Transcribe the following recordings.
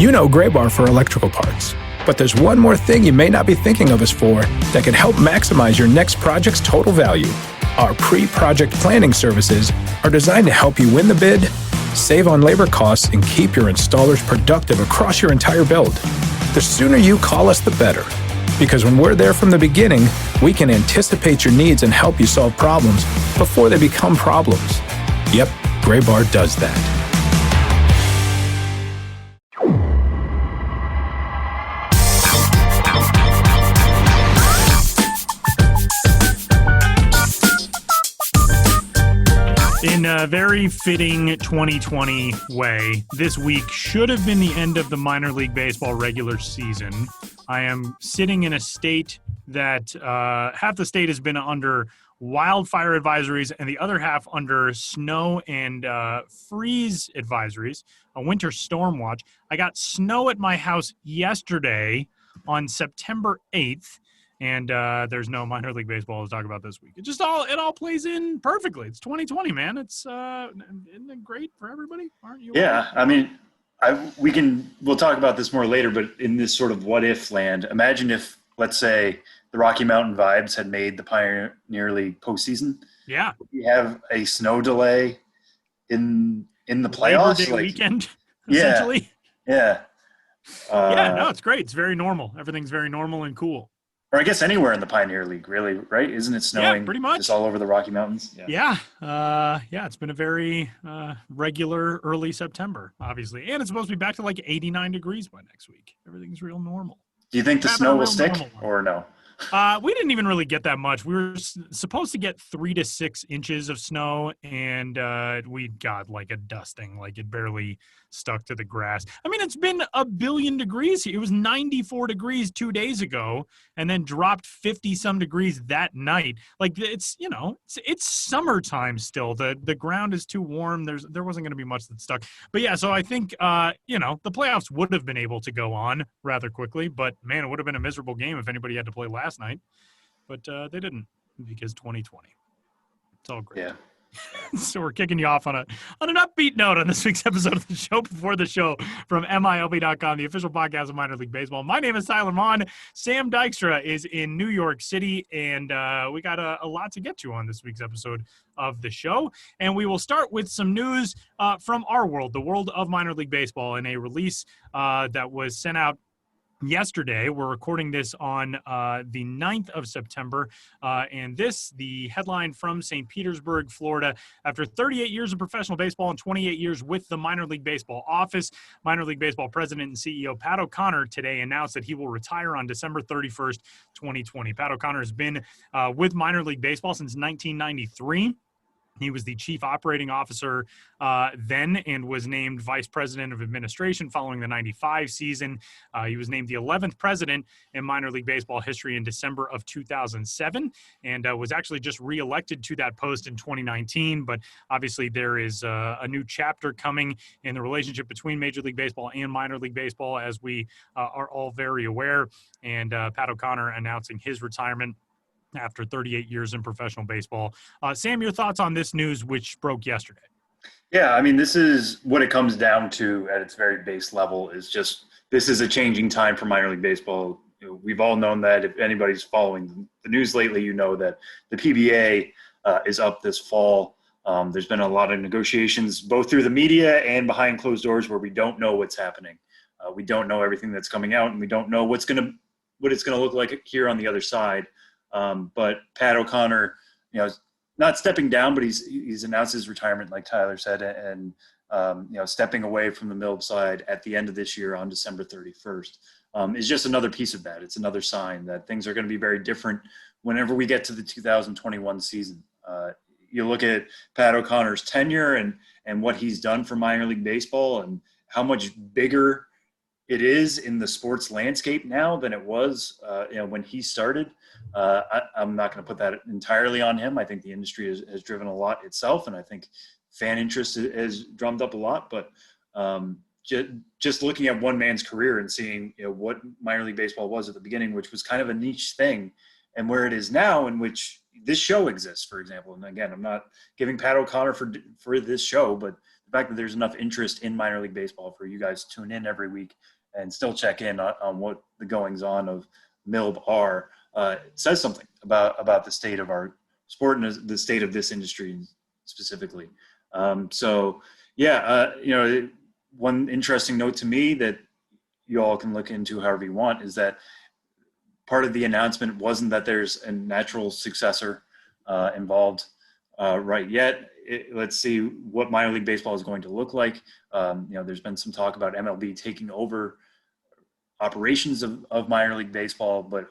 You know Gray Bar for electrical parts, but there's one more thing you may not be thinking of us for that can help maximize your next project's total value. Our pre-project planning services are designed to help you win the bid, save on labor costs, and keep your installers productive across your entire build. The sooner you call us, the better. Because when we're there from the beginning, we can anticipate your needs and help you solve problems before they become problems. Yep, Gray Bar does that. In a very fitting 2020 way, this week should have been the end of the minor league baseball regular season. I am sitting in a state that half the state has been under wildfire advisories and the other half under snow and freeze advisories, a winter storm watch. I got snow at my house yesterday on September 8th. And there's no minor league baseball to talk about this week. It all plays in perfectly. It's 2020, man. It's isn't it great for everybody? Aren't you? Yeah, I mean, we'll talk about this more later, but in this sort of what if land, imagine if, let's say, the Rocky Mountain Vibes had made the Pioneer League postseason. Yeah, we have a snow delay in the playoffs. Labor Day weekend, essentially. Yeah. No, it's great. It's very normal. Everything's very normal and cool. Or I guess anywhere in the Pioneer League, really, right? Isn't it snowing? Yeah, pretty much. Just all over the Rocky Mountains? Yeah. It's been a very regular early September, obviously. And it's supposed to be back to like 89 degrees by next week. Everything's real normal. Do you think the snow will stick or no? We didn't even really get that much. We were supposed to get 3 to 6 inches of snow, and we got like a dusting. Like it barely stuck to the grass. I mean, it's been a billion degrees here. It was 94 degrees 2 days ago, and then dropped 50-some degrees that night. Like it's summertime still. The ground is too warm. There wasn't going to be much that stuck. But yeah, so I think the playoffs would have been able to go on rather quickly. But man, it would have been a miserable game if anybody had to play last night, but they didn't because 2020. It's all great. Yeah. So we're kicking you off on an upbeat note on this week's episode of the show before the show from MILB.com, the official podcast of minor league baseball. My name is Tyler Vaughn. Sam Dykstra is in New York City, and we got a lot to get to on this week's episode of the show. And we will start with some news from our world, the world of minor league baseball, in a release that was sent out yesterday. We're recording this on the 9th of September, and the headline from St. Petersburg, Florida. After 38 years of professional baseball and 28 years with the minor league baseball office, minor league baseball president and CEO Pat O'Connor today announced that he will retire on December 31st, 2020. Pat O'Connor has been with minor league baseball since 1993. He was the chief operating officer then and was named vice president of administration following the 95 season. He was named the 11th president in minor league baseball history in December of 2007 and was actually just reelected to that post in 2019. But obviously there is a new chapter coming in the relationship between Major League Baseball and minor league baseball, as we are all very aware. And Pat O'Connor announcing his retirement after 38 years in professional baseball. Sam, your thoughts on this news, which broke yesterday? Yeah, I mean, this is what it comes down to at its very base level is just this is a changing time for minor league baseball. We've all known that. If anybody's following the news lately, you know that the PBA is up this fall. There's been a lot of negotiations both through the media and behind closed doors where we don't know what's happening. We don't know everything that's coming out, and we don't know what it's going to look like here on the other side. But Pat O'Connor, not stepping down, but he's announced his retirement, like Tyler said, and stepping away from the MILB side at the end of this year on December 31st is just another piece of that. It's another sign that things are going to be very different whenever we get to the 2021 season. You look at Pat O'Connor's tenure and what he's done for minor league baseball and how much bigger it is in the sports landscape now than it was when he started. I'm not going to put that entirely on him. I think the industry has driven a lot itself, and I think fan interest has drummed up a lot. But just looking at one man's career and seeing what minor league baseball was at the beginning, which was kind of a niche thing, and where it is now, in which this show exists, for example. And again, I'm not giving Pat O'Connor for this show, but fact that there's enough interest in minor league baseball for you guys to tune in every week and still check in on what the goings on of MILB are, it says something about the state of our sport and the state of this industry specifically. One interesting note to me that you all can look into however you want is that part of the announcement wasn't that there's a natural successor involved right yet. Let's see what minor league baseball is going to look like. There's been some talk about MLB taking over operations of minor league baseball, but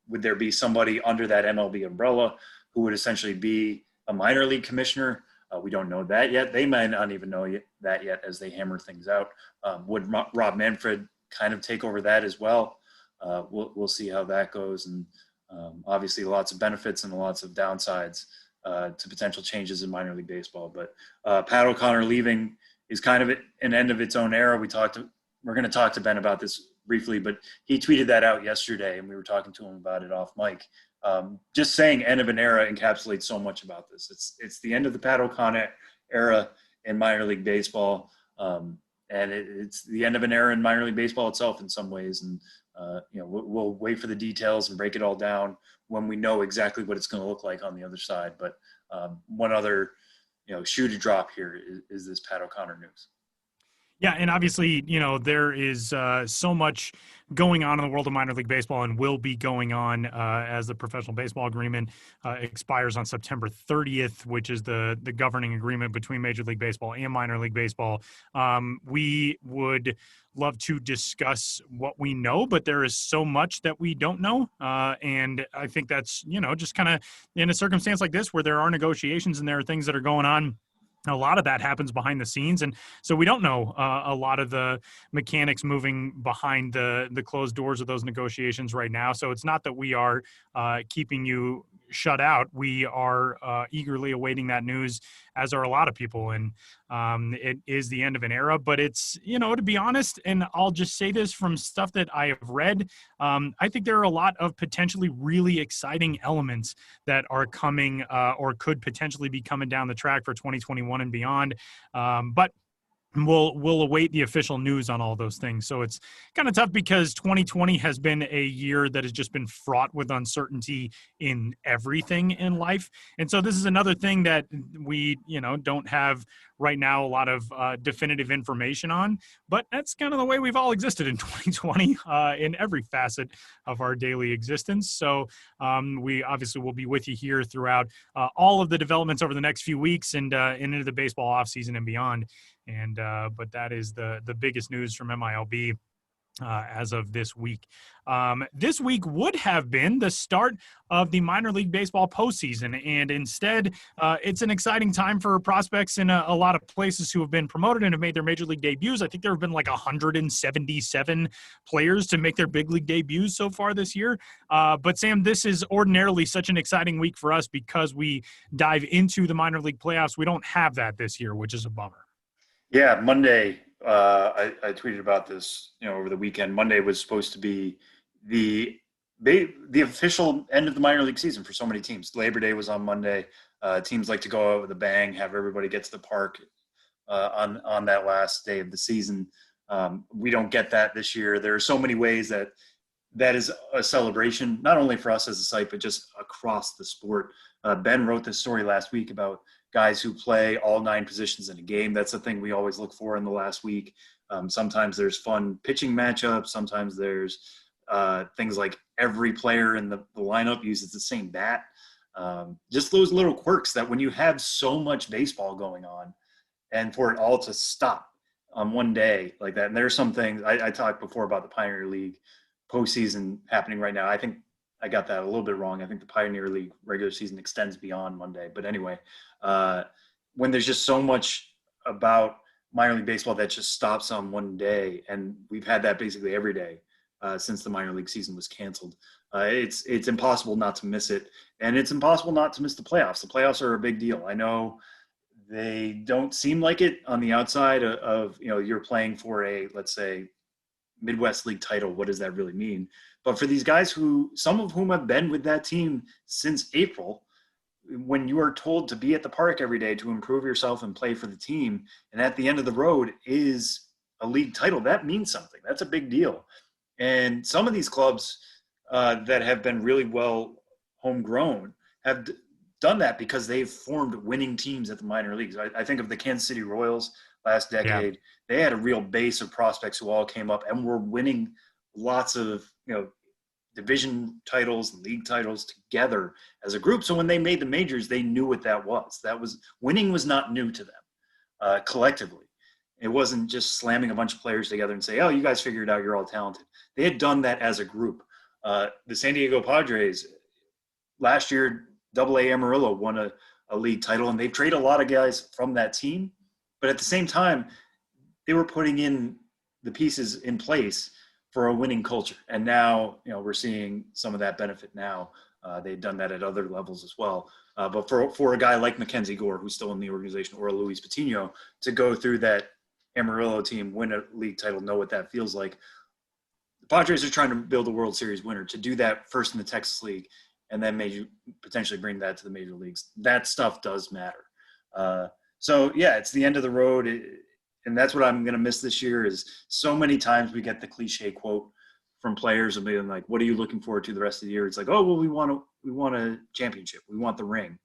would there be somebody under that MLB umbrella who would essentially be a minor league commissioner? We don't know that yet. They might not even know that yet as they hammer things out. Would Rob Manfred kind of take over that as well? We'll see how that goes. And obviously lots of benefits and lots of downsides to potential changes in minor league baseball. But Pat O'Connor leaving is kind of an end of its own era. We're going to talk to Ben about this briefly, but he tweeted that out yesterday and we were talking to him about it off mic. Just saying end of an era encapsulates so much about this. It's the end of the Pat O'Connor era in minor league baseball. And it's the end of an era in minor league baseball itself in some ways. And, we'll wait for the details and break it all down when we know exactly what it's going to look like on the other side. But one other, shoe to drop here is this Pat O'Connor news. Yeah, and obviously, there is so much going on in the world of minor league baseball and will be going on as the professional baseball agreement expires on September 30th, which is the governing agreement between Major League Baseball and minor league baseball. We would love to discuss what we know, but there is so much that we don't know. And I think that's, just kind of in a circumstance like this where there are negotiations and there are things that are going on. A lot of that happens behind the scenes. And so we don't know a lot of the mechanics moving behind the closed doors of those negotiations right now. So it's not that we are keeping you shut out. We are eagerly awaiting that news, as are a lot of people. And it is the end of an era, but it's, to be honest, and I'll just say this from stuff that I have read, I think there are a lot of potentially really exciting elements that are coming or could potentially be coming down the track for 2021 and beyond. But we'll await the official news on all those things. So it's kind of tough because 2020 has been a year that has just been fraught with uncertainty in everything in life. And so this is another thing that we, don't have right now a lot of definitive information on, but that's kind of the way we've all existed in 2020 in every facet of our daily existence. So we obviously will be with you here throughout all of the developments over the next few weeks and into the baseball offseason and beyond. And but that is the biggest news from MILB as of this week. This week would have been the start of the minor league baseball postseason, and instead it's an exciting time for prospects in a lot of places who have been promoted and have made their major league debuts. I think there have been like 177 players to make their big league debuts so far this year. But Sam, this is ordinarily such an exciting week for us because we dive into the minor league playoffs. We don't have that this year, which is a bummer. Yeah, Monday, I tweeted about this, over the weekend. Monday was supposed to be the official end of the minor league season for so many teams. Labor Day was on Monday. Teams like to go out with a bang, have everybody get to the park on that last day of the season. We don't get that this year. There are so many ways that is a celebration, not only for us as a site, but just across the sport. Ben wrote this story last week about guys who play all 9 positions in a game. That's the thing we always look for in the last week. Sometimes there's fun pitching matchups. Sometimes there's things like every player in the lineup uses the same bat. Just those little quirks that when you have so much baseball going on and for it all to stop on one day like that. And there are some things I talked before about the Pioneer League postseason happening right now. I think I got that a little bit wrong. I think the Pioneer League regular season extends beyond Monday. But anyway, when there's just so much about minor league baseball that just stops on one day, and we've had that basically every day since the minor league season was canceled, it's impossible not to miss it. And it's impossible not to miss the playoffs. The playoffs are a big deal. I know they don't seem like it on the outside of you're playing for a, let's say, Midwest League title. What does that really mean? But for these guys some of whom have been with that team since April, when you are told to be at the park every day to improve yourself and play for the team, and at the end of the road is a league title, that means something. That's a big deal. And some of these clubs that have been really well homegrown have done that because they've formed winning teams at the minor leagues. I think of the Kansas City Royals last decade. Yeah. They had a real base of prospects who all came up and were winning lots of, division titles and league titles together as a group. So when they made the majors, they knew what that was. Winning was not new to them collectively. It wasn't just slamming a bunch of players together and say, oh, you guys figure it out, you're all talented. They had done that as a group. The San Diego Padres last year, Double-A Amarillo won a league title, and they've traded a lot of guys from that team. But at the same time, they were putting in the pieces in place for a winning culture. And now, we're seeing some of that benefit now. They've done that at other levels as well. But for a guy like Mackenzie Gore, who's still in the organization, or Luis Patino, to go through that Amarillo team, win a league title, know what that feels like. The Padres are trying to build a World Series winner. To do that first in the Texas League and then maybe potentially bring that to the major leagues, that stuff does matter. It's the end of the road. And that's what I'm going to miss this year is so many times we get the cliche quote from players of being like, what are you looking forward to the rest of the year? It's like, oh, well, we want a championship. We want the ring.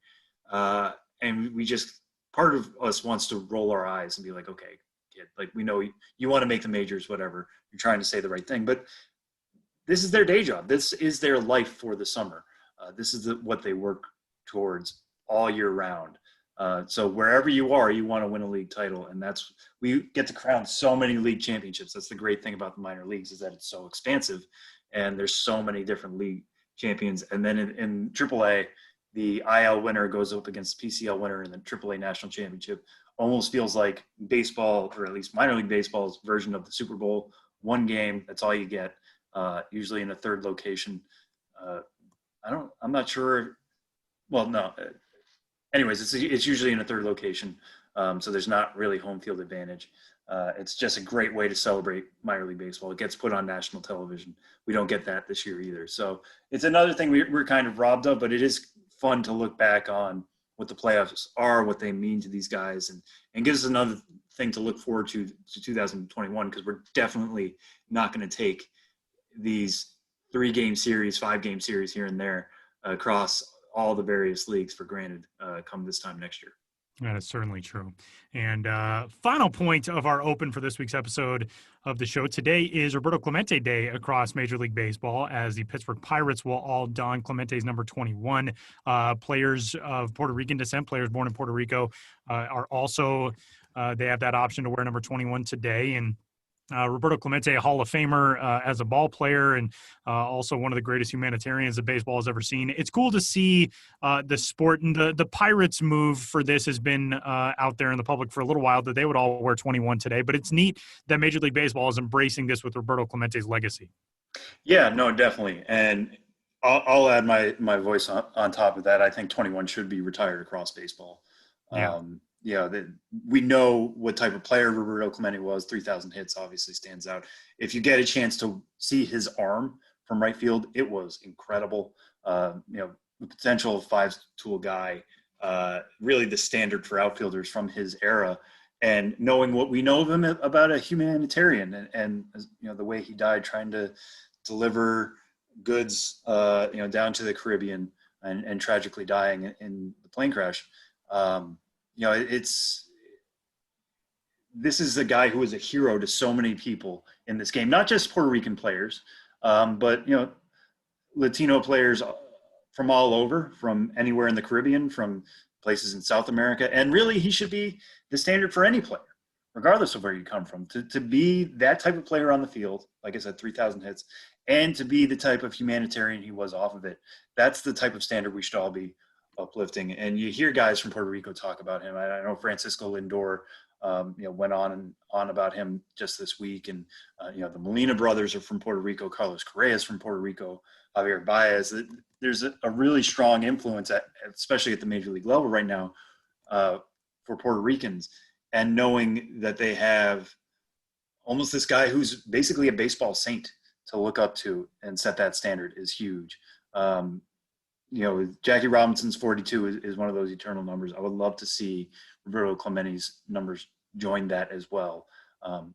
And we just, part of us wants to roll our eyes and be like, okay, kid, like we know you want to make the majors, whatever. You're trying to say the right thing, but this is their day job. This is their life for the summer. This is what they work towards all year round. So wherever you are, you want to win a league title. And we get to crown so many league championships. That's the great thing about the minor leagues is that it's so expansive and there's so many different league champions. And then in AAA, the IL winner goes up against the PCL winner in the AAA national championship. Almost feels like baseball, or at least minor league baseball's version of the Super Bowl. One game, that's all you get, usually in a third location. I'm not sure. Well, no. Anyways, it's usually in a third location, so there's not really home field advantage. It's just a great way to celebrate minor league baseball. It gets put on national television. We don't get that this year either. So it's another thing we're kind of robbed of, but it is fun to look back on what the playoffs are, what they mean to these guys, and gives us another thing to look forward to 2021, because we're definitely not going to take these 3-game series, 5-game series here and there across all the various leagues for granted come this time next year. That is certainly true. And final point of our open for this week's episode of the show today is Roberto Clemente Day across Major League Baseball, as the Pittsburgh Pirates will all don Clemente's number 21. Players of Puerto Rican descent, players born in Puerto Rico, are also they have that option to wear number 21 today. And Roberto Clemente, a Hall of Famer as a ball player, and also one of the greatest humanitarians that baseball has ever seen. It's cool to see the sport, and the Pirates move for this has been out there in the public for a little while, that they would all wear 21 today. But it's neat that Major League Baseball is embracing this with Roberto Clemente's legacy. Yeah, no, definitely. And I'll add my voice on top of that. I think 21 should be retired across baseball. Yeah. We know what type of player Roberto Clemente was. 3,000 hits obviously stands out. If you get a chance to see his arm from right field, it was incredible. The potential 5-tool guy, really the standard for outfielders from his era. And knowing what we know of him about a humanitarian and the way he died trying to deliver goods, down to the Caribbean and tragically dying in the plane crash. This is a guy who is a hero to so many people in this game, not just Puerto Rican players, but, Latino players from all over, from anywhere in the Caribbean, from places in South America. And really, he should be the standard for any player, regardless of where you come from, to be that type of player on the field, like I said, 3,000 hits, and to be the type of humanitarian he was off of it. That's the type of standard we should all be uplifting. And you hear guys from Puerto Rico talk about him. I know Francisco Lindor, went on about him just this week. And, the Molina brothers are from Puerto Rico. Carlos Correa is from Puerto Rico. Javier Baez. There's a really strong influence, especially at the major league level right now, for Puerto Ricans. And knowing that they have almost this guy who's basically a baseball saint to look up to and set that standard is huge. Jackie Robinson's 42 is one of those eternal numbers. I would love to see Roberto Clemente's numbers join that as well,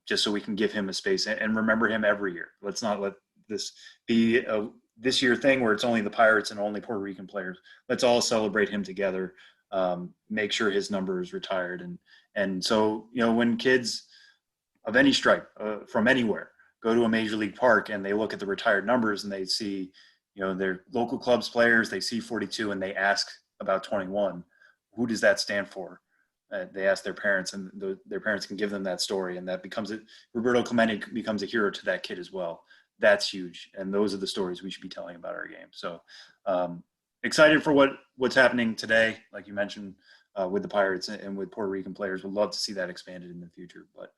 just so we can give him a space and remember him every year. Let's not let this be a this year thing where it's only the Pirates and only Puerto Rican players. Let's all celebrate him together, make sure his number is retired. And so, when kids of any stripe from anywhere go to a major league park and they look at the retired numbers and they see, their local clubs players, they see 42 and they ask about 21, who does that stand for? They ask their parents, and their parents can give them that story, and that becomes it. Roberto Clemente becomes a hero to that kid as well. That's huge, and those are the stories we should be telling about our game. So excited for what's happening today, like you mentioned, with the Pirates and with Puerto Rican players. Would love to see that expanded in the future, but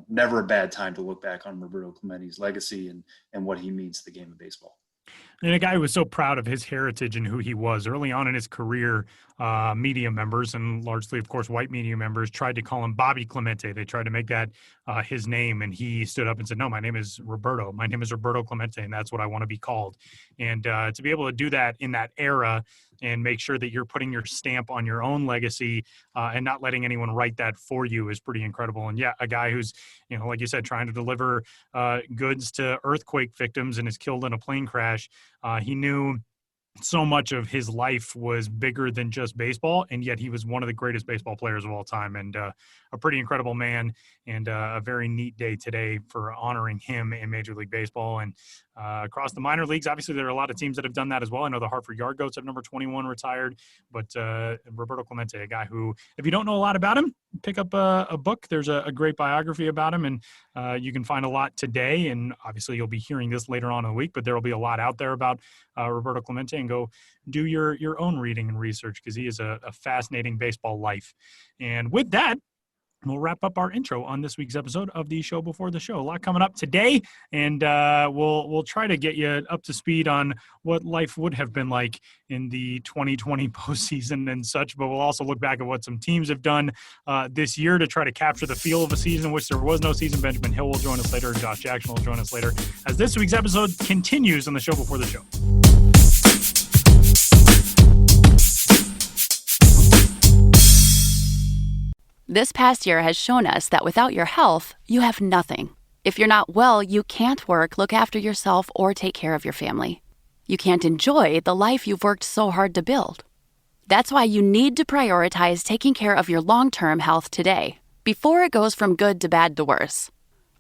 never a bad time to look back on Roberto Clemente's legacy and what he means to the game of baseball. And a guy who was so proud of his heritage and who he was early on in his career. Media members, and largely, of course, white media members, tried to call him Bobby Clemente. They tried to make that his name, and he stood up and said, "No, my name is Roberto. My name is Roberto Clemente, and that's what I want to be called." And to be able to do that in that era and make sure that you're putting your stamp on your own legacy and not letting anyone write that for you is pretty incredible. And yeah, a guy who's, like you said, trying to deliver goods to earthquake victims and is killed in a plane crash. He knew so much of his life was bigger than just baseball, and yet he was one of the greatest baseball players of all time, and a pretty incredible man, and a very neat day today for honoring him in Major League Baseball. And across the minor leagues, obviously there are a lot of teams that have done that as well. I know the Hartford Yard Goats have number 21 retired, but Roberto Clemente, a guy who, if you don't know a lot about him, pick up a book. There's a great biography about him, and you can find a lot today. And obviously you'll be hearing this later on in the week, but there will be a lot out there about Roberto Clemente, and go do your own reading and research, because he is a fascinating baseball life. And with that, we'll wrap up our intro on this week's episode of the Show Before the Show. A lot coming up today, and we'll try to get you up to speed on what life would have been like in the 2020 postseason and such, but we'll also look back at what some teams have done this year to try to capture the feel of a season in which there was no season. Benjamin Hill will join us later, and Josh Jackson will join us later as this week's episode continues on the Show Before the Show. This past year has shown us that without your health, you have nothing. If you're not well, you can't work, look after yourself, or take care of your family. You can't enjoy the life you've worked so hard to build. That's why you need to prioritize taking care of your long-term health today, before it goes from good to bad to worse.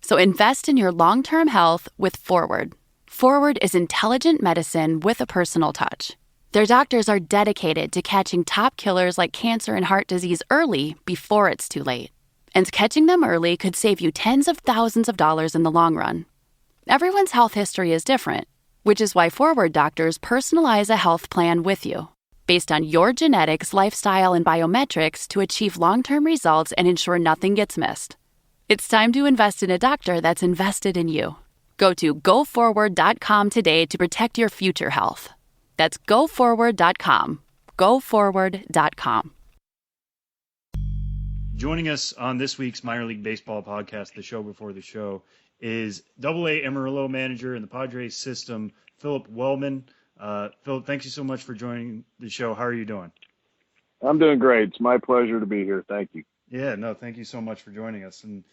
So invest in your long-term health with Forward. Forward is intelligent medicine with a personal touch. Their doctors are dedicated to catching top killers like cancer and heart disease early before it's too late. And catching them early could save you tens of thousands of dollars in the long run. Everyone's health history is different, which is why Forward doctors personalize a health plan with you, based on your genetics, lifestyle, and biometrics to achieve long-term results and ensure nothing gets missed. It's time to invest in a doctor that's invested in you. Go to GoForward.com today to protect your future health. That's GoForward.com. GoForward.com. Joining us on this week's Minor League Baseball podcast, the Show Before the Show, is Double-A Amarillo manager in the Padres system, Phillip Wellman. Phillip, thank you so much for joining the show. How are you doing? I'm doing great. It's my pleasure to be here. Thank you. Yeah, no, thank you so much for joining us. And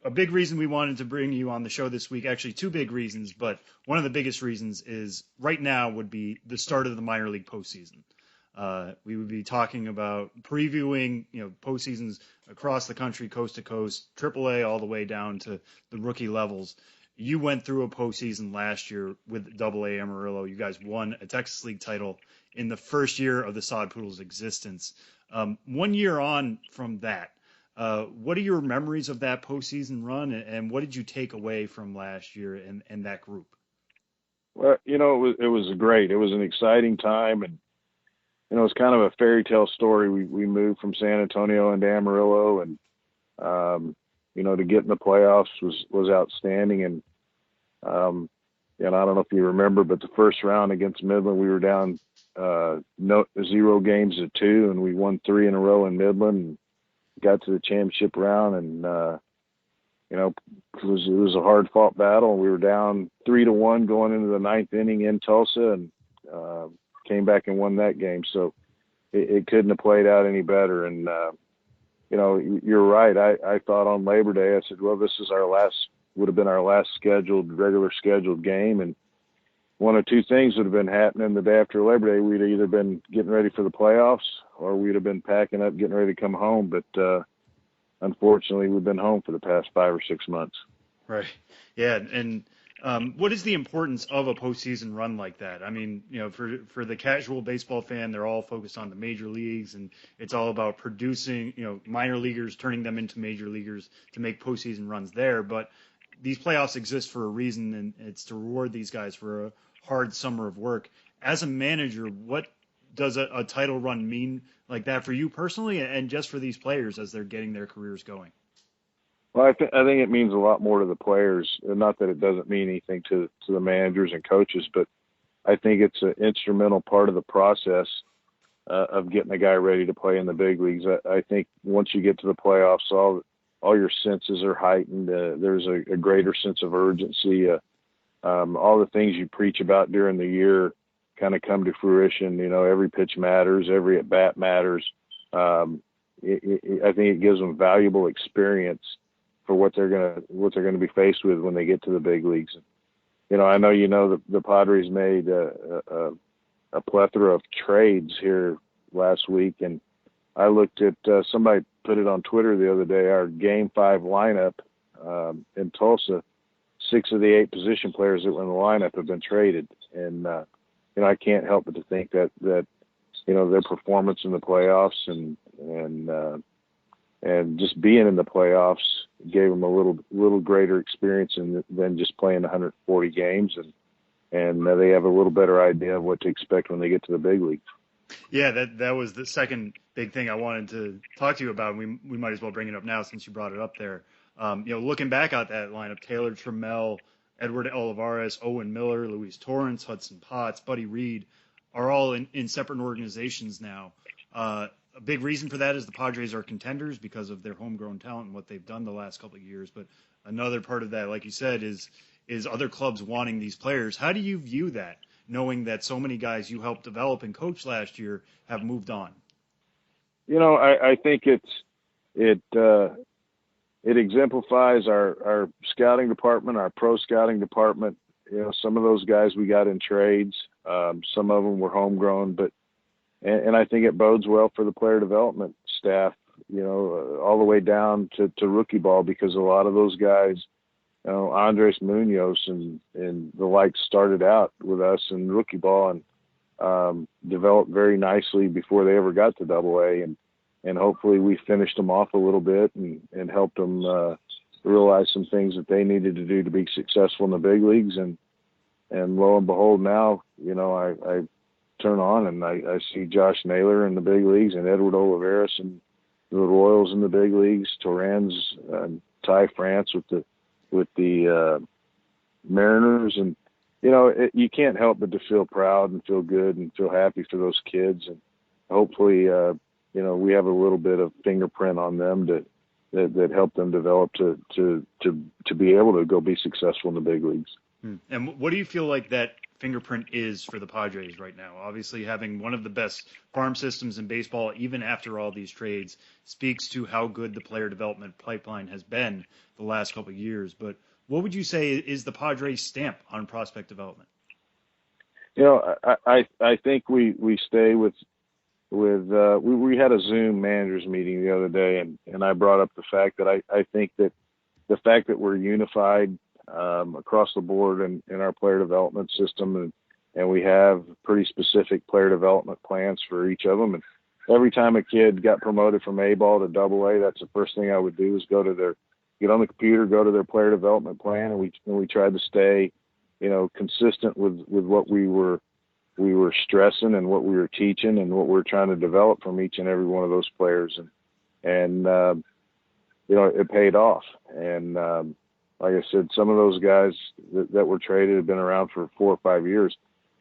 a big reason we wanted to bring you on the show this week, actually two big reasons, but one of the biggest reasons is right now would be the start of the minor league postseason. We would be talking about previewing, postseasons across the country, coast to coast, Double-A all the way down to the rookie levels. You went through a postseason last year with Double-A Amarillo. You guys won a Texas League title in the first year of the Sod Poodles' existence. 1 year on from that, what are your memories of that postseason run, and what did you take away from last year and that group? Well, it was great. It was an exciting time, and it's kind of a fairy tale story. We moved from San Antonio into Amarillo, and to get in the playoffs was outstanding. And I don't know if you remember, but the first round against Midland, we were down 0 games to 2, and we won 3 in a row in Midland. And got to the championship round, and it was a hard fought battle. We were down 3-1 going into the 9th inning in Tulsa, and came back and won that game. So it couldn't have played out any better. And, you're right. I thought on Labor Day, I said, well, this is would have been our last regular scheduled game. And one of two things would have been happening the day after Labor Day. We'd have either been getting ready for the playoffs or we'd have been packing up, getting ready to come home. But unfortunately, we've been home for the past 5 or 6 months. Right. Yeah. And what is the importance of a postseason run like that? I mean, for the casual baseball fan, they're all focused on the major leagues, and it's all about producing, minor leaguers, turning them into major leaguers to make postseason runs there. But these playoffs exist for a reason, and it's to reward these guys for a hard summer of work. As a manager, what does a title run mean like that for you personally, and just for these players as they're getting their careers going? Well, I think it means a lot more to the players. Not that it doesn't mean anything to the managers and coaches, but I think it's an instrumental part of the process of getting a guy ready to play in the big leagues. I think once you get to the playoffs, all your senses are heightened. There's a greater sense of urgency. All the things you preach about during the year kind of come to fruition. Every pitch matters, every at bat matters. I think it gives them valuable experience for what they're gonna be faced with when they get to the big leagues. I know the Padres made a plethora of trades here last week, and I looked at somebody put it on Twitter the other day. Our Game 5 lineup in Tulsa, 6 of the 8 position players that were in the lineup have been traded, and I can't help but to think that their performance in the playoffs and just being in the playoffs gave them a little greater experience than just playing 140 games, and they have a little better idea of what to expect when they get to the big leagues. Yeah, that was the second big thing I wanted to talk to you about. We might as well bring it up now since you brought it up there. Looking back at that lineup, Taylor Trammell, Edward Olivares, Owen Miller, Luis Torrance, Hudson Potts, Buddy Reed are all in separate organizations now. A big reason for that is the Padres are contenders because of their homegrown talent and what they've done the last couple of years. But another part of that, like you said, is other clubs wanting these players. How do you view that, knowing that so many guys you helped develop and coach last year have moved on? I think it exemplifies our scouting department, our pro scouting department. Some of those guys we got in trades. Some of them were homegrown, and I think it bodes well for the player development staff, all the way down to rookie ball, because a lot of those guys, Andres Munoz and the like started out with us in rookie ball and developed very nicely before they ever got to Double-A, and hopefully we finished them off a little bit and helped them realize some things that they needed to do to be successful in the big leagues. And lo and behold, now, I turn on and I see Josh Naylor in the big leagues and Edward Olivares and the Royals in the big leagues, Torrens and Ty France with the Mariners. And, you can't help but to feel proud and feel good and feel happy for those kids. And hopefully, we have a little bit of fingerprint on them that help them develop to be able to go be successful in the big leagues. And what do you feel like that fingerprint is for the Padres right now? Obviously, having one of the best farm systems in baseball, even after all these trades, speaks to how good the player development pipeline has been the last couple of years. But what would you say is the Padres' stamp on prospect development? I think we stay with we had a Zoom managers meeting the other day, and I brought up the fact that I think that the fact that we're unified across the board in our player development system, and we have pretty specific player development plans for each of them. And every time a kid got promoted from A ball to Double-A, that's the first thing I would do is get on the computer, go to their player development plan, and we tried to stay, consistent with what we were stressing and what we were teaching and what we were trying to develop from each and every one of those players. And it paid off. And like I said, some of those guys that were traded have been around for 4 or 5 years.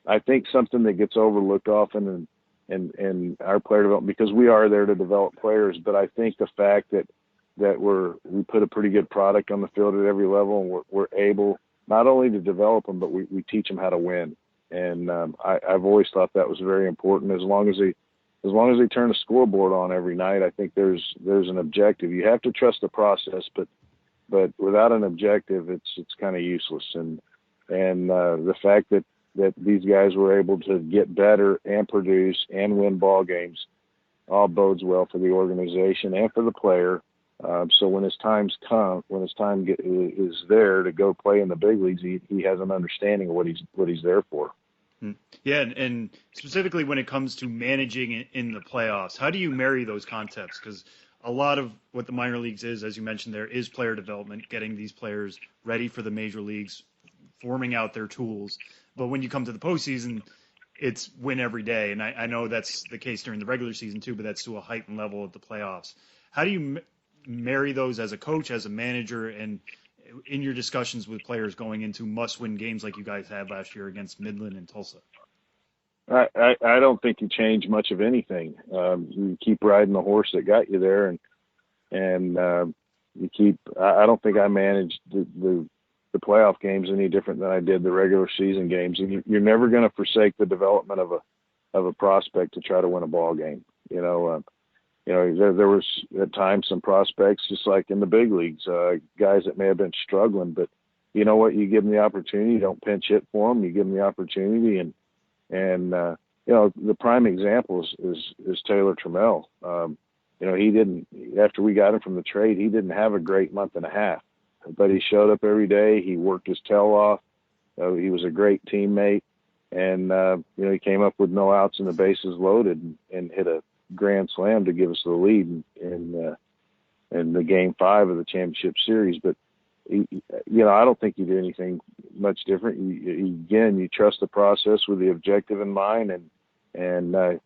I think something that gets overlooked often in our player development, because we are there to develop players, but I think the fact that we put a pretty good product on the field at every level, and we're able not only to develop them, but we teach them how to win. And I've always thought that was very important. As long as they turn the scoreboard on every night, I think there's an objective. You have to trust the process, but without an objective, it's kind of useless. And the fact that these guys were able to get better and produce and win ball games all bodes well for the organization and for the player. So when his time is there to go play in the big leagues, he has an understanding of what he's there for. Yeah, and specifically when it comes to managing in the playoffs, how do you marry those concepts? Because a lot of what the minor leagues is, as you mentioned, there is player development, getting these players ready for the major leagues, forming out their tools. But when you come to the postseason, it's win every day. And I know that's the case during the regular season too, but that's to a heightened level of the playoffs. How do you marry those as a coach, as a manager, and in your discussions with players going into must-win games like you guys had last year against Midland and Tulsa? I don't think you change much of anything. You keep riding the horse that got you there, and you keep. I don't think I managed the playoff games any different than I did the regular season games. And you're never going to forsake the development of a prospect to try to win a ball game. There was at times some prospects, just like in the big leagues, guys that may have been struggling, but you know what? You give them the opportunity. You don't pinch hit for them. You give them the opportunity, and the prime example is Taylor Trammell. He didn't, after we got him from the trade, he didn't have a great month and a half, but he showed up every day. He worked his tail off. He was a great teammate, and he came up with no outs and the bases loaded and hit a grand slam to give us the lead in the game 5 of the championship series. But I don't think you do anything much different. You trust the process with the objective in mind, and I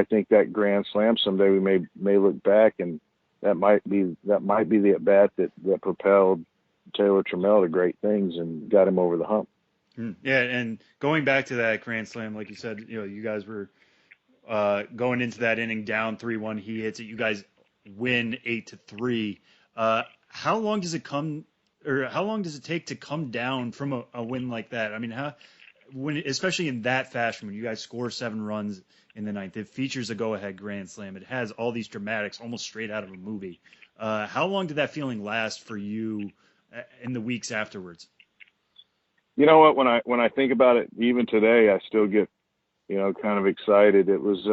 think that grand slam someday we may look back, and that might be the at bat that propelled Taylor Trammell to great things and got him over the hump. Yeah, and going back to that grand slam, like you said, you guys were going into that inning down 3-1. He hits it. You guys win 8-3. How long does it take to come down from a win like that? I mean, especially in that fashion, when you guys score 7 runs in the 9th, it features a go-ahead grand slam. It has all these dramatics, almost straight out of a movie. How long did that feeling last for you in the weeks afterwards? You know what? When I think about it, even today, I still get kind of excited. It was,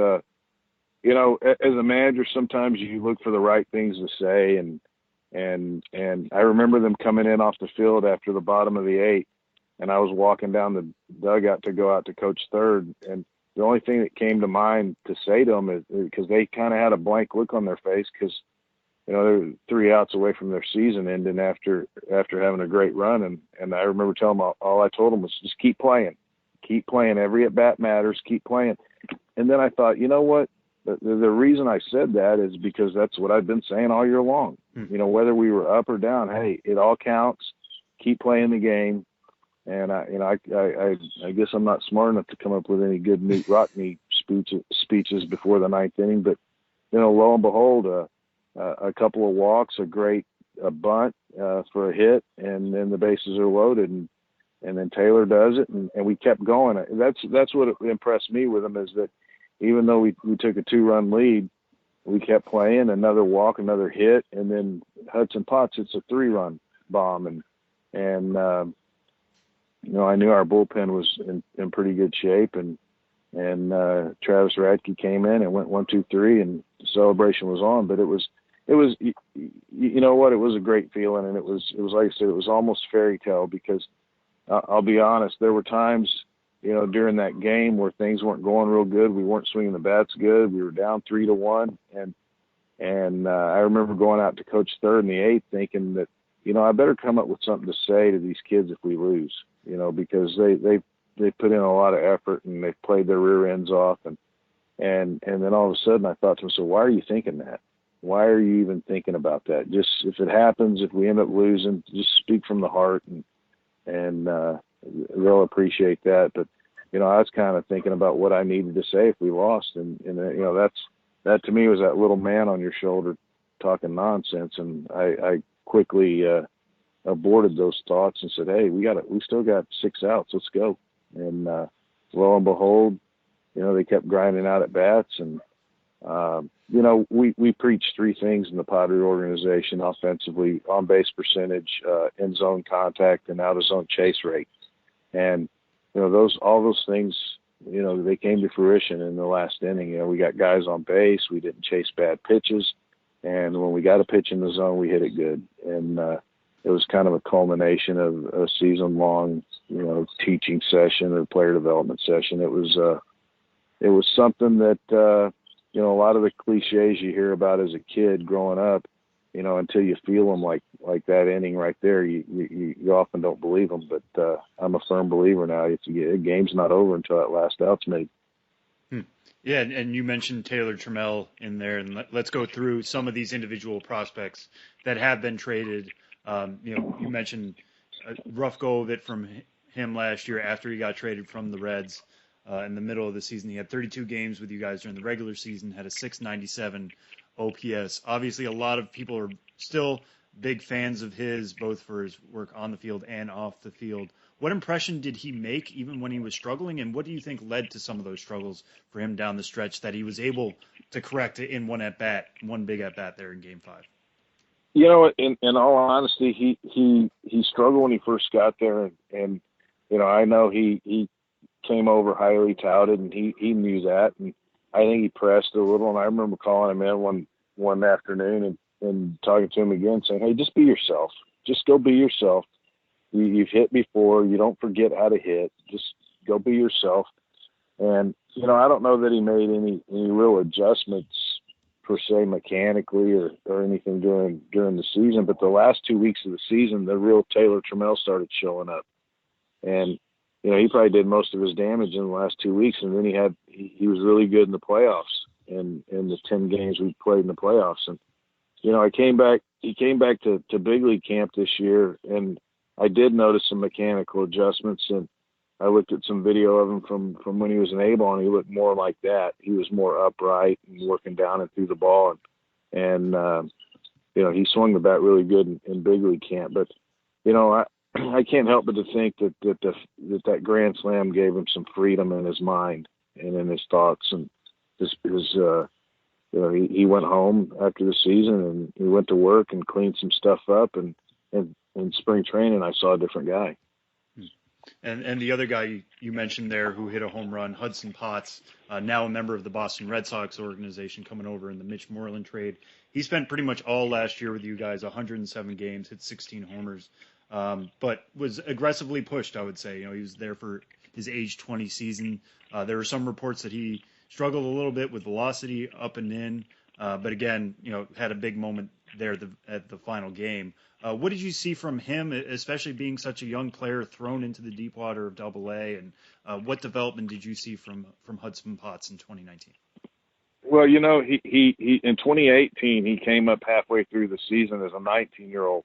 as a manager, sometimes you look for the right things to say, and I remember them coming in off the field after the bottom of the 8th, and I was walking down the dugout to go out to coach third, and the only thing that came to mind to say to them is because they kind of had a blank look on their face because they were 3 outs away from their season ending after having a great run, and I remember telling them all I told them was just keep playing. Keep playing. Every at bat matters. Keep playing. And then I thought, you know what? The reason I said that is because that's what I've been saying all year long. Whether we were up or down, hey, it all counts. Keep playing the game. And I guess I'm not smart enough to come up with any good meat rock meat speeches before the 9th inning, but lo and behold, a couple of walks, a bunt for a hit, and then the bases are loaded, and then Taylor does it, and we kept going. That's what impressed me with him, is that even though we took a 2-run lead, we kept playing. Another walk, another hit, and then Hudson Potts hits a 3-run bomb, and I knew our bullpen was in pretty good shape, and Travis Radke came in and went 1-2-3, and the celebration was on. But it was it was a great feeling, and it was like I said, it was almost fairy tale, because I'll be honest, there were times, during that game where things weren't going real good. We weren't swinging the bats good. We were down 3-1. And I remember going out to coach third in the 8th thinking that, I better come up with something to say to these kids if we lose, because they put in a lot of effort and they've played their rear ends off. And then all of a sudden I thought to myself, why are you thinking that? Why are you even thinking about that? Just, if it happens, if we end up losing, just speak from the heart, and they'll appreciate that. But, I was kind of thinking about what I needed to say if we lost. And that to me was that little man on your shoulder talking nonsense. And I quickly aborted those thoughts and said, hey, we still got 6 outs. Let's go. And lo and behold, they kept grinding out at bats. And, we preach three things in the Padre organization: offensively, on-base percentage, in-zone contact, and out-of-zone chase rate. And, all those things, they came to fruition in the last inning. We got guys on base. We didn't chase bad pitches. And when we got a pitch in the zone, we hit it good. And it was kind of a culmination of a season-long, teaching session or player development session. It was something that, a lot of the cliches you hear about as a kid growing up, until you feel them like that inning right there, you often don't believe them. But I'm a firm believer now. A game's not over until that last out's made. Yeah, and you mentioned Taylor Trammell in there, and let's go through some of these individual prospects that have been traded. You mentioned a rough go of it from him last year after he got traded from the Reds in the middle of the season. He had 32 games with you guys during the regular season, had a .697 OPS. Obviously, a lot of people are still big fans of his, both for his work on the field and off the field. What impression did he make even when he was struggling, and what do you think led to some of those struggles for him down the stretch that he was able to correct it in one big at-bat there in Game 5? In all honesty, he struggled when he first got there, and I know he came over highly touted, and he knew that, and I think he pressed a little. And I remember calling him in one afternoon and talking to him again, saying, "Hey, just be yourself. Just go be yourself. You've hit before. You don't forget how to hit. Just go be yourself." And I don't know that he made any real adjustments per se mechanically or anything during the season. But the last 2 weeks of the season, the real Taylor Trammell started showing up, and he probably did most of his damage in the last 2 weeks. And then he was really good in the playoffs and in the 10 games we played in the playoffs. And he came back to big league camp this year, and I did notice some mechanical adjustments, and I looked at some video of him from when he was an A-ball, and he looked more like that. He was more upright and working down and through the ball, and he swung the bat really good in big league camp. But I can't help but to think that Grand Slam gave him some freedom in his mind and in his thoughts, and just because he went home after the season and he went to work and cleaned some stuff up, and in spring training I saw a different guy. And the other guy you mentioned there who hit a home run, Hudson Potts, now a member of the Boston Red Sox organization, coming over in the Mitch Moreland trade. He spent pretty much all last year with you guys, 107 games, hit 16 homers, but was aggressively pushed, I would say. He was there for his age 20 season. There were some reports that he struggled a little bit with velocity up and in, but again, had a big moment there at the final game. What did you see from him, especially being such a young player thrown into the deep water of Double-A, and what development did you see from Hudson Potts in 2019? Well, he in 2018 he came up halfway through the season as a 19-year-old,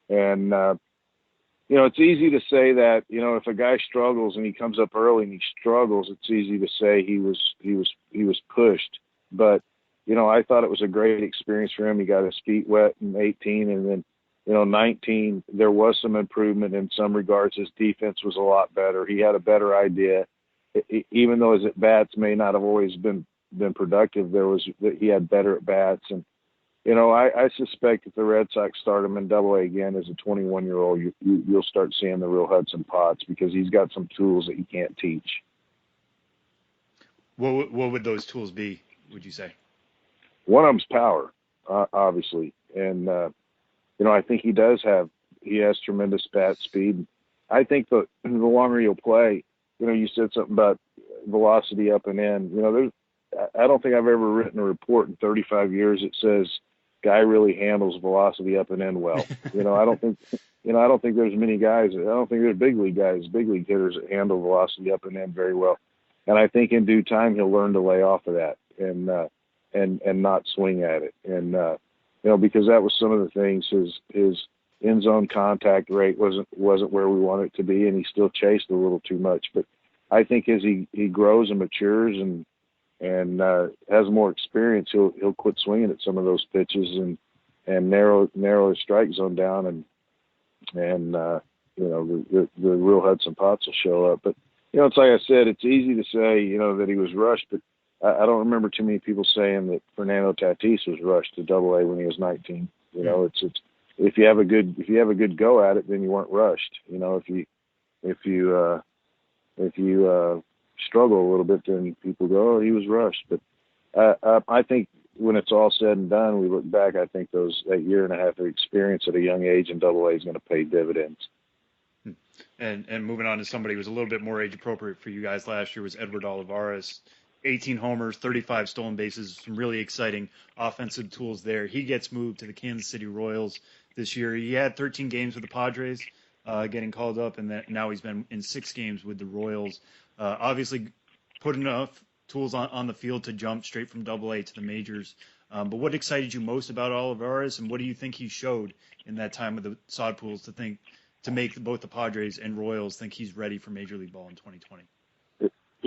and it's easy to say that if a guy struggles and he comes up early and he struggles, it's easy to say he was pushed, but I thought it was a great experience for him. He got his feet wet in 18, and then 19, there was some improvement in some regards. His defense was a lot better. He had a better idea. Even though his at-bats may not have always been productive, he had better at-bats. And, I suspect if the Red Sox start him in Double-A again as a 21-year-old, you'll start seeing the real Hudson Potts, because he's got some tools that you can't teach. What would those tools be, would you say? One of them's power, obviously. And, I think he has tremendous bat speed. I think the longer you'll play, you said something about velocity up and in. I don't think I've ever written a report in 35 years that says guy really handles velocity up and in well. I don't think there's many guys. I don't think there's big league hitters that handle velocity up and in very well. And I think in due time he'll learn to lay off of that and not swing at it. And because that was some of the things. His in-zone contact rate wasn't where we wanted it to be, and he still chased a little too much. But I think as he grows and matures and has more experience, he'll quit swinging at some of those pitches and narrow his strike zone down, and the real Hudson Potts will show up. But it's like I said, it's easy to say, that he was rushed, but I don't remember too many people saying that Fernando Tatis was rushed to Double-A when he was 19. It's if you have a good go at it, then you weren't rushed. If you struggle a little bit, then people go, oh, he was rushed. But I think when it's all said and done, we look back, I think that year and a half of experience at a young age in Double-A is going to pay dividends. And moving on to somebody who was a little bit more age appropriate for you guys last year was Edward Olivares. 18 homers, 35 stolen bases, some really exciting offensive tools there. He gets moved to the Kansas City Royals this year. He had 13 games with the Padres, getting called up, and now he's been in 6 games with the Royals. Obviously, put enough tools on the field to jump straight from Double-A to the majors. But what excited you most about Olivares, and what do you think he showed in that time with the sod pools to make both the Padres and Royals think he's ready for Major League Ball in 2020?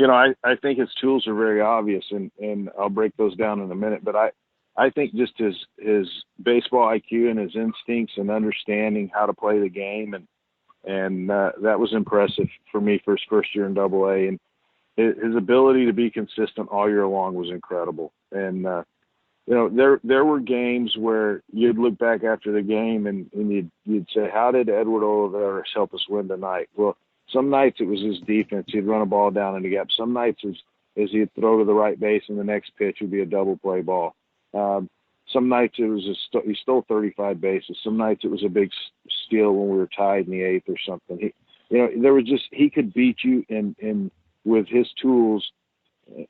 I think his tools are very obvious, and I'll break those down in a minute. But I think just his baseball IQ and his instincts and understanding how to play the game, and that was impressive for me for his first year in Double-A. And his ability to be consistent all year long was incredible. And there were games where you'd look back after the game and you'd say, how did Edward Olivares help us win tonight? Well, some nights it was his defense. He'd run a ball down in the gap. Some nights as he'd throw to the right base and the next pitch would be a double play ball. Some nights it was he stole 35 bases. Some nights it was a big steal when we were tied in the 8th or something. He could beat you in with his tools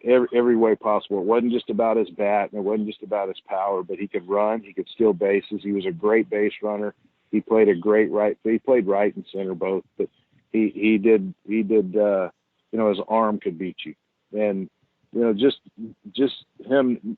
every way possible. It wasn't just about his bat and it wasn't just about his power, but he could run, he could steal bases. He was a great base runner. He played he played right and center both, but he did his arm could beat you. And just him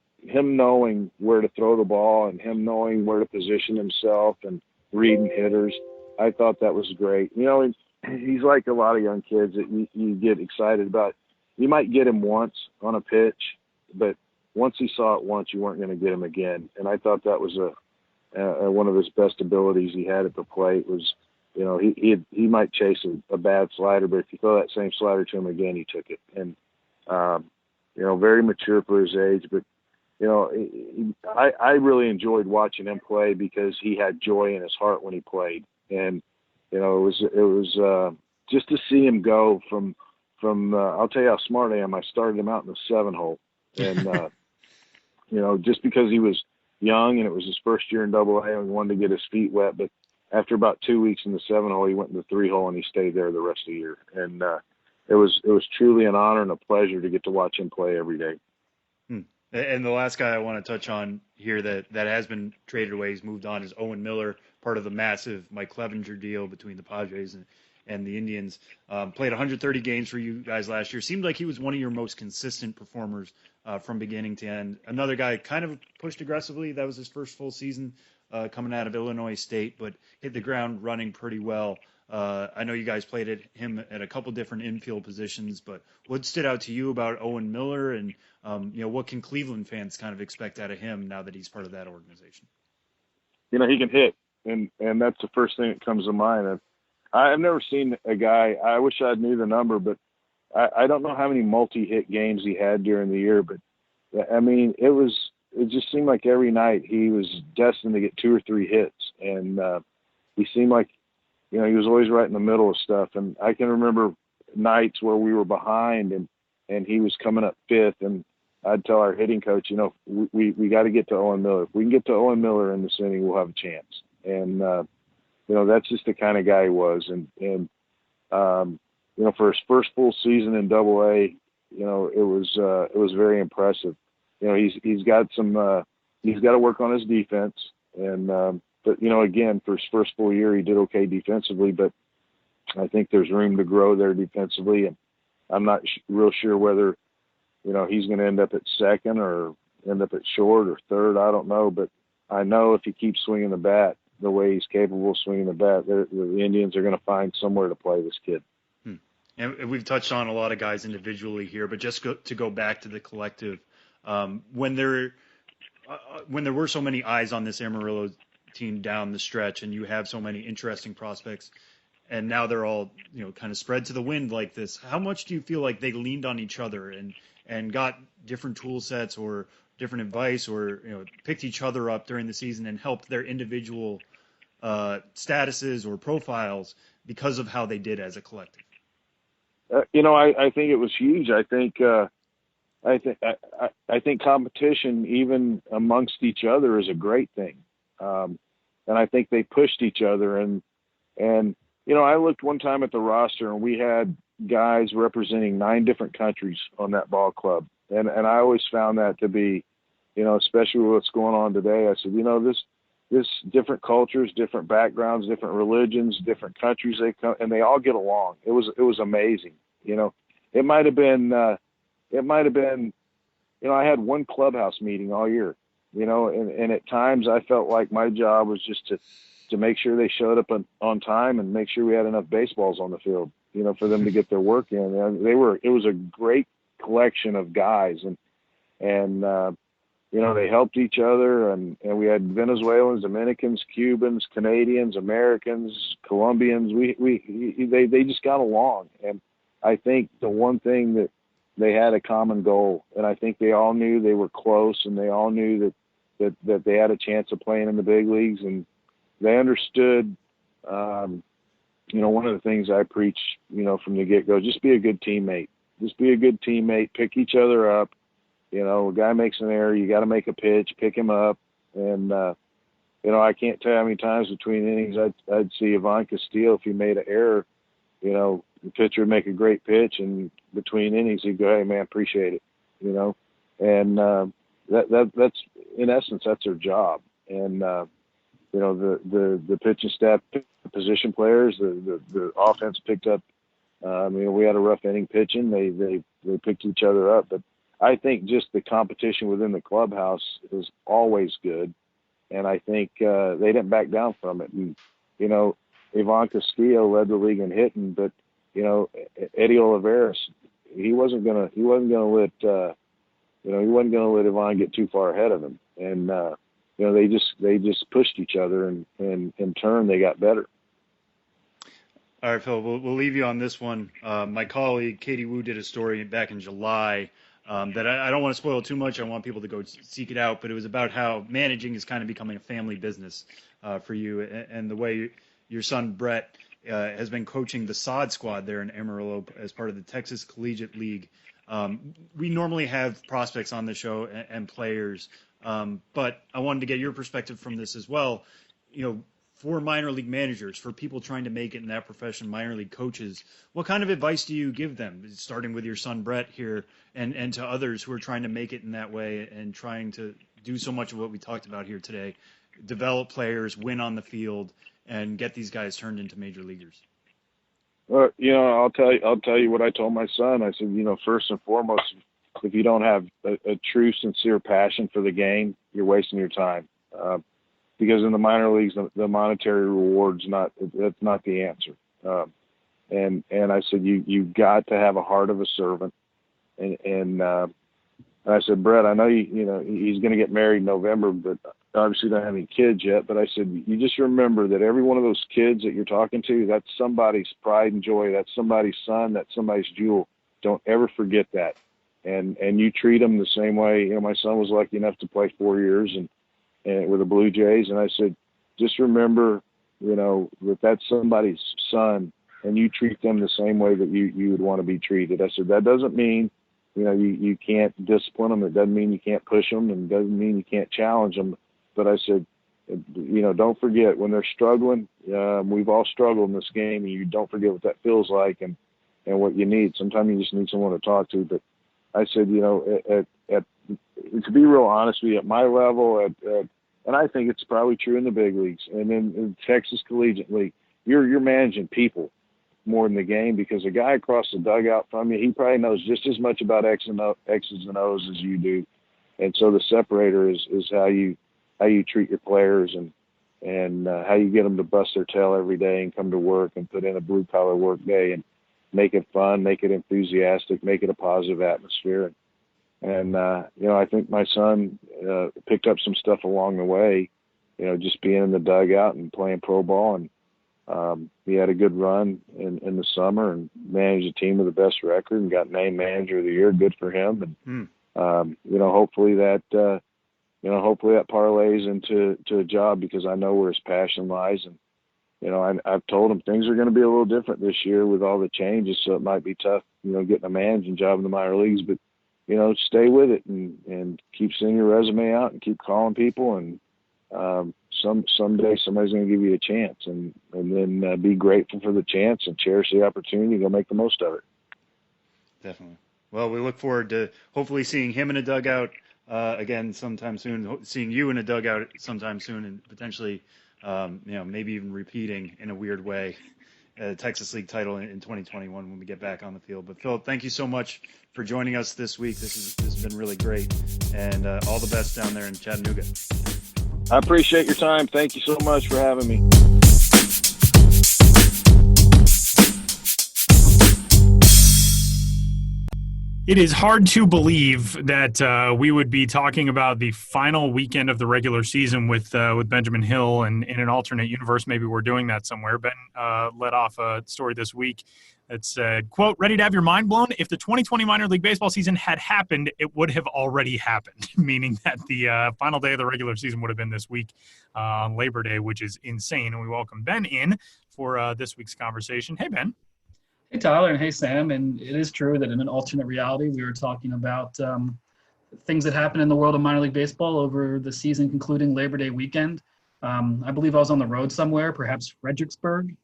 knowing where to throw the ball and him knowing where to position himself and reading hitters, I thought that was great. He's like a lot of young kids that you get excited about. You might get him once on a pitch, but once he saw it once, you weren't going to get him again. And I thought that was one of his best abilities he had at the plate was, he might chase a bad slider, but if you throw that same slider to him again, he took it. And, very mature for his age, but, I really enjoyed watching him play because he had joy in his heart when he played. And, it was just to see him go from I'll tell you how smart I am. I started him out in the 7-hole, and just because he was young and it was his first year in Double-A and he wanted to get his feet wet. But after about 2 weeks in the 7-hole, he went in the 3-hole and he stayed there the rest of the year. And it was truly an honor and a pleasure to get to watch him play every day. And the last guy I want to touch on here that has been traded away, he's moved on, is Owen Miller, part of the massive Mike Clevenger deal between the Padres and the Indians. Played 130 games for you guys last year. Seemed like he was one of your most consistent performers from beginning to end. Another guy kind of pushed aggressively. That was his first full season coming out of Illinois State, but hit the ground running pretty well. I know you guys played him at a couple different infield positions, but what stood out to you about Owen Miller, and what can Cleveland fans kind of expect out of him now that he's part of that organization? He can hit, and that's the first thing that comes to mind. I've never seen a guy. I wish I knew the number, but I don't know how many multi-hit games he had during the year. But I mean, it just seemed like every night he was destined to get 2 or 3 hits, and he seemed like he was always right in the middle of stuff. And I can remember nights where we were behind and he was coming up 5th, and I'd tell our hitting coach, we got to get to Owen Miller. If we can get to Owen Miller in this inning, we'll have a chance. And that's just the kind of guy he was. And for his first full season in Double-A, it was very impressive. He's got to work on his defense, but again, for his first full year, he did okay defensively, but I think there's room to grow there defensively. And I'm not real sure whether, he's going to end up at second or end up at short or third. I don't know, but I know if he keeps swinging the bat the way he's capable of swinging the bat, the Indians are going to find somewhere to play this kid. And we've touched on a lot of guys individually here, but just to go back to the collective, when there were so many eyes on this Amarillo team down the stretch and you have so many interesting prospects, and now they're all, kind of spread to the wind like this. How much do you feel like they leaned on each other and got different tool sets or different advice, or picked each other up during the season and helped their individual statuses or profiles because of how they did as a collective? I think it was huge. I think competition, even amongst each other, is a great thing. And I think they pushed each other. And I looked one time at the roster, and we had guys representing 9 different countries on that ball club. And I always found that to be, especially with what's going on today. I said, this different cultures, different backgrounds, different religions, different countries, they come and they all get along. It was amazing. It might have been, I had one clubhouse meeting all year, and at times I felt like my job was just to make sure they showed up on time and make sure we had enough baseballs on the field, for them to get their work in. And it was a great collection of guys, and they helped each other, and we had Venezuelans, Dominicans, Cubans, Canadians, Americans, Colombians. They just got along. And I think the one thing that they had a common goal, and I think they all knew they were close, and they all knew that they had a chance of playing in the big leagues, and they understood, one of the things I preach, from the get-go, just be a good teammate. Just be a good teammate, pick each other up. A guy makes an error, you got to make a pitch, pick him up. And, I can't tell you how many times between innings I'd see Ivan Castillo, if he made an error, the pitcher would make a great pitch, and between innings he'd go, "Hey man, appreciate it," and that's in essence, that's their job. And the pitching staff, the position players, the offense picked up. We had a rough inning pitching. They picked each other up, but I think just the competition within the clubhouse is always good, and I think they didn't back down from it. And Ivan Castillo led the league in hitting, but Eddie Olivares, he wasn't gonna let Ivan get too far ahead of him. And they just pushed each other, and in turn they got better. All right, Phil, we'll leave you on this one. My colleague Katie Wu did a story back in July that I don't want to spoil too much. I want people to go seek it out, but it was about how managing is kind of becoming a family business for you, and the way your son Brett has been coaching the sod squad there in Amarillo as part of the Texas Collegiate League. We normally have prospects on the show and players, but I wanted to get your perspective from this as well. For minor league managers, for people trying to make it in that profession, minor league coaches, what kind of advice do you give them, starting with your son Brett here and to others who are trying to make it in that way and trying to do so much of what we talked about here today, develop players, win on the field, and get these guys turned into major leaguers? Well, I'll tell you what I told my son. I said, first and foremost, if you don't have a true, sincere passion for the game, you're wasting your time. Because in the minor leagues, the monetary reward's that's not the answer. And I said, you've got to have a heart of a servant. And I said, Brett, I know he's going to get married in November, but obviously don't have any kids yet. But I said, you just remember that every one of those kids that you're talking to, that's somebody's pride and joy. That's somebody's son. That's somebody's jewel. Don't ever forget that. And you treat them the same way. My son was lucky enough to play 4 years and with the Blue Jays. And I said, just remember, that's somebody's son, and you treat them the same way that you would want to be treated. I said, that doesn't mean, you can't discipline them. It doesn't mean you can't push them, and it doesn't mean you can't challenge them. But I said, don't forget when they're struggling, we've all struggled in this game, and you don't forget what that feels like and what you need. Sometimes you just need someone to talk to. But I said, to be real honest with you, at my level, and I think it's probably true in the big leagues and in Texas Collegiate League, you're managing people more than the game, because a guy across the dugout from you, he probably knows just as much about X's and O's as you do. And so the separator is how you treat your players and how you get them to bust their tail every day and come to work and put in a blue collar work day and make it fun, make it enthusiastic, make it a positive atmosphere. And I think my son picked up some stuff along the way, just being in the dugout and playing pro ball. And he had a good run in the summer and managed a team with the best record and got named manager of the year. Good for him. And, hopefully that parlays into a job, because I know where his passion lies. And, I've told him things are going to be a little different this year with all the changes. So it might be tough, getting a managing job in the minor leagues, but, stay with it and keep sending your resume out and keep calling people. And, someday somebody's going to give you a chance, and then be grateful for the chance and cherish the opportunity and go make the most of it. Definitely. Well, we look forward to hopefully seeing him in a dugout again sometime soon, seeing you in a dugout sometime soon, and potentially, maybe even repeating in a weird way a Texas League title in 2021 when we get back on the field. But Phillip, thank you so much for joining us this week. This has been really great, and all the best down there in Chattanooga. I appreciate your time. Thank you so much for having me. It is hard to believe that we would be talking about the final weekend of the regular season with Benjamin Hill, and in an alternate universe, maybe we're doing that somewhere. Ben led off a story this week that said, quote, "Ready to have your mind blown? If the 2020 minor league baseball season had happened, it would have already happened," meaning that the final day of the regular season would have been this week on Labor Day, which is insane. And we welcome Ben in for this week's conversation. Hey, Ben. Hey, Tyler, and hey, Sam. And it is true that in an alternate reality, we were talking about things that happened in the world of minor league baseball over the season concluding Labor Day weekend. I believe I was on the road somewhere, perhaps Fredericksburg.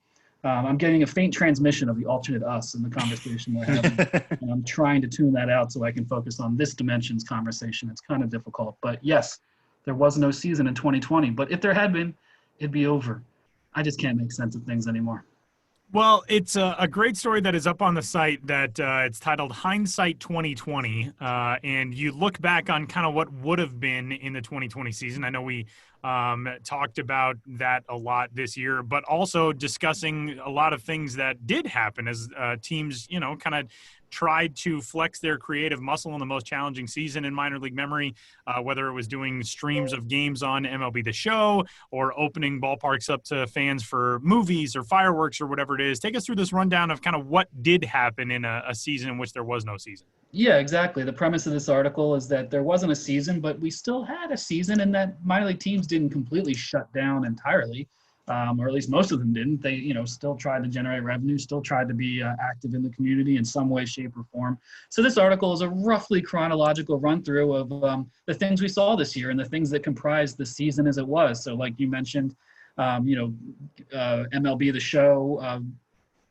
I'm getting a faint transmission of the alternate us in the conversation we're having. And I'm trying to tune that out so I can focus on this dimension's conversation. It's kind of difficult. But yes, there was no season in 2020. But if there had been, it'd be over. I just can't make sense of things anymore. Well, it's a great story that is up on the site that it's titled Hindsight 2020. And you look back on kind of what would have been in the 2020 season. I know we talked about that a lot this year, but also discussing a lot of things that did happen as teams, kind of tried to flex their creative muscle in the most challenging season in minor league memory, whether it was doing streams of games on MLB The Show or opening ballparks up to fans for movies or fireworks or whatever it is. Take us through this rundown of kind of what did happen in a season in which there was no season. Yeah, exactly. The premise of this article is that there wasn't a season, but we still had a season, and that minor league teams didn't completely shut down entirely. Or at least most of them didn't. They, still tried to generate revenue, still tried to be active in the community in some way, shape, or form. So this article is a roughly chronological run through of the things we saw this year and the things that comprised the season as it was. So like you mentioned, MLB The Show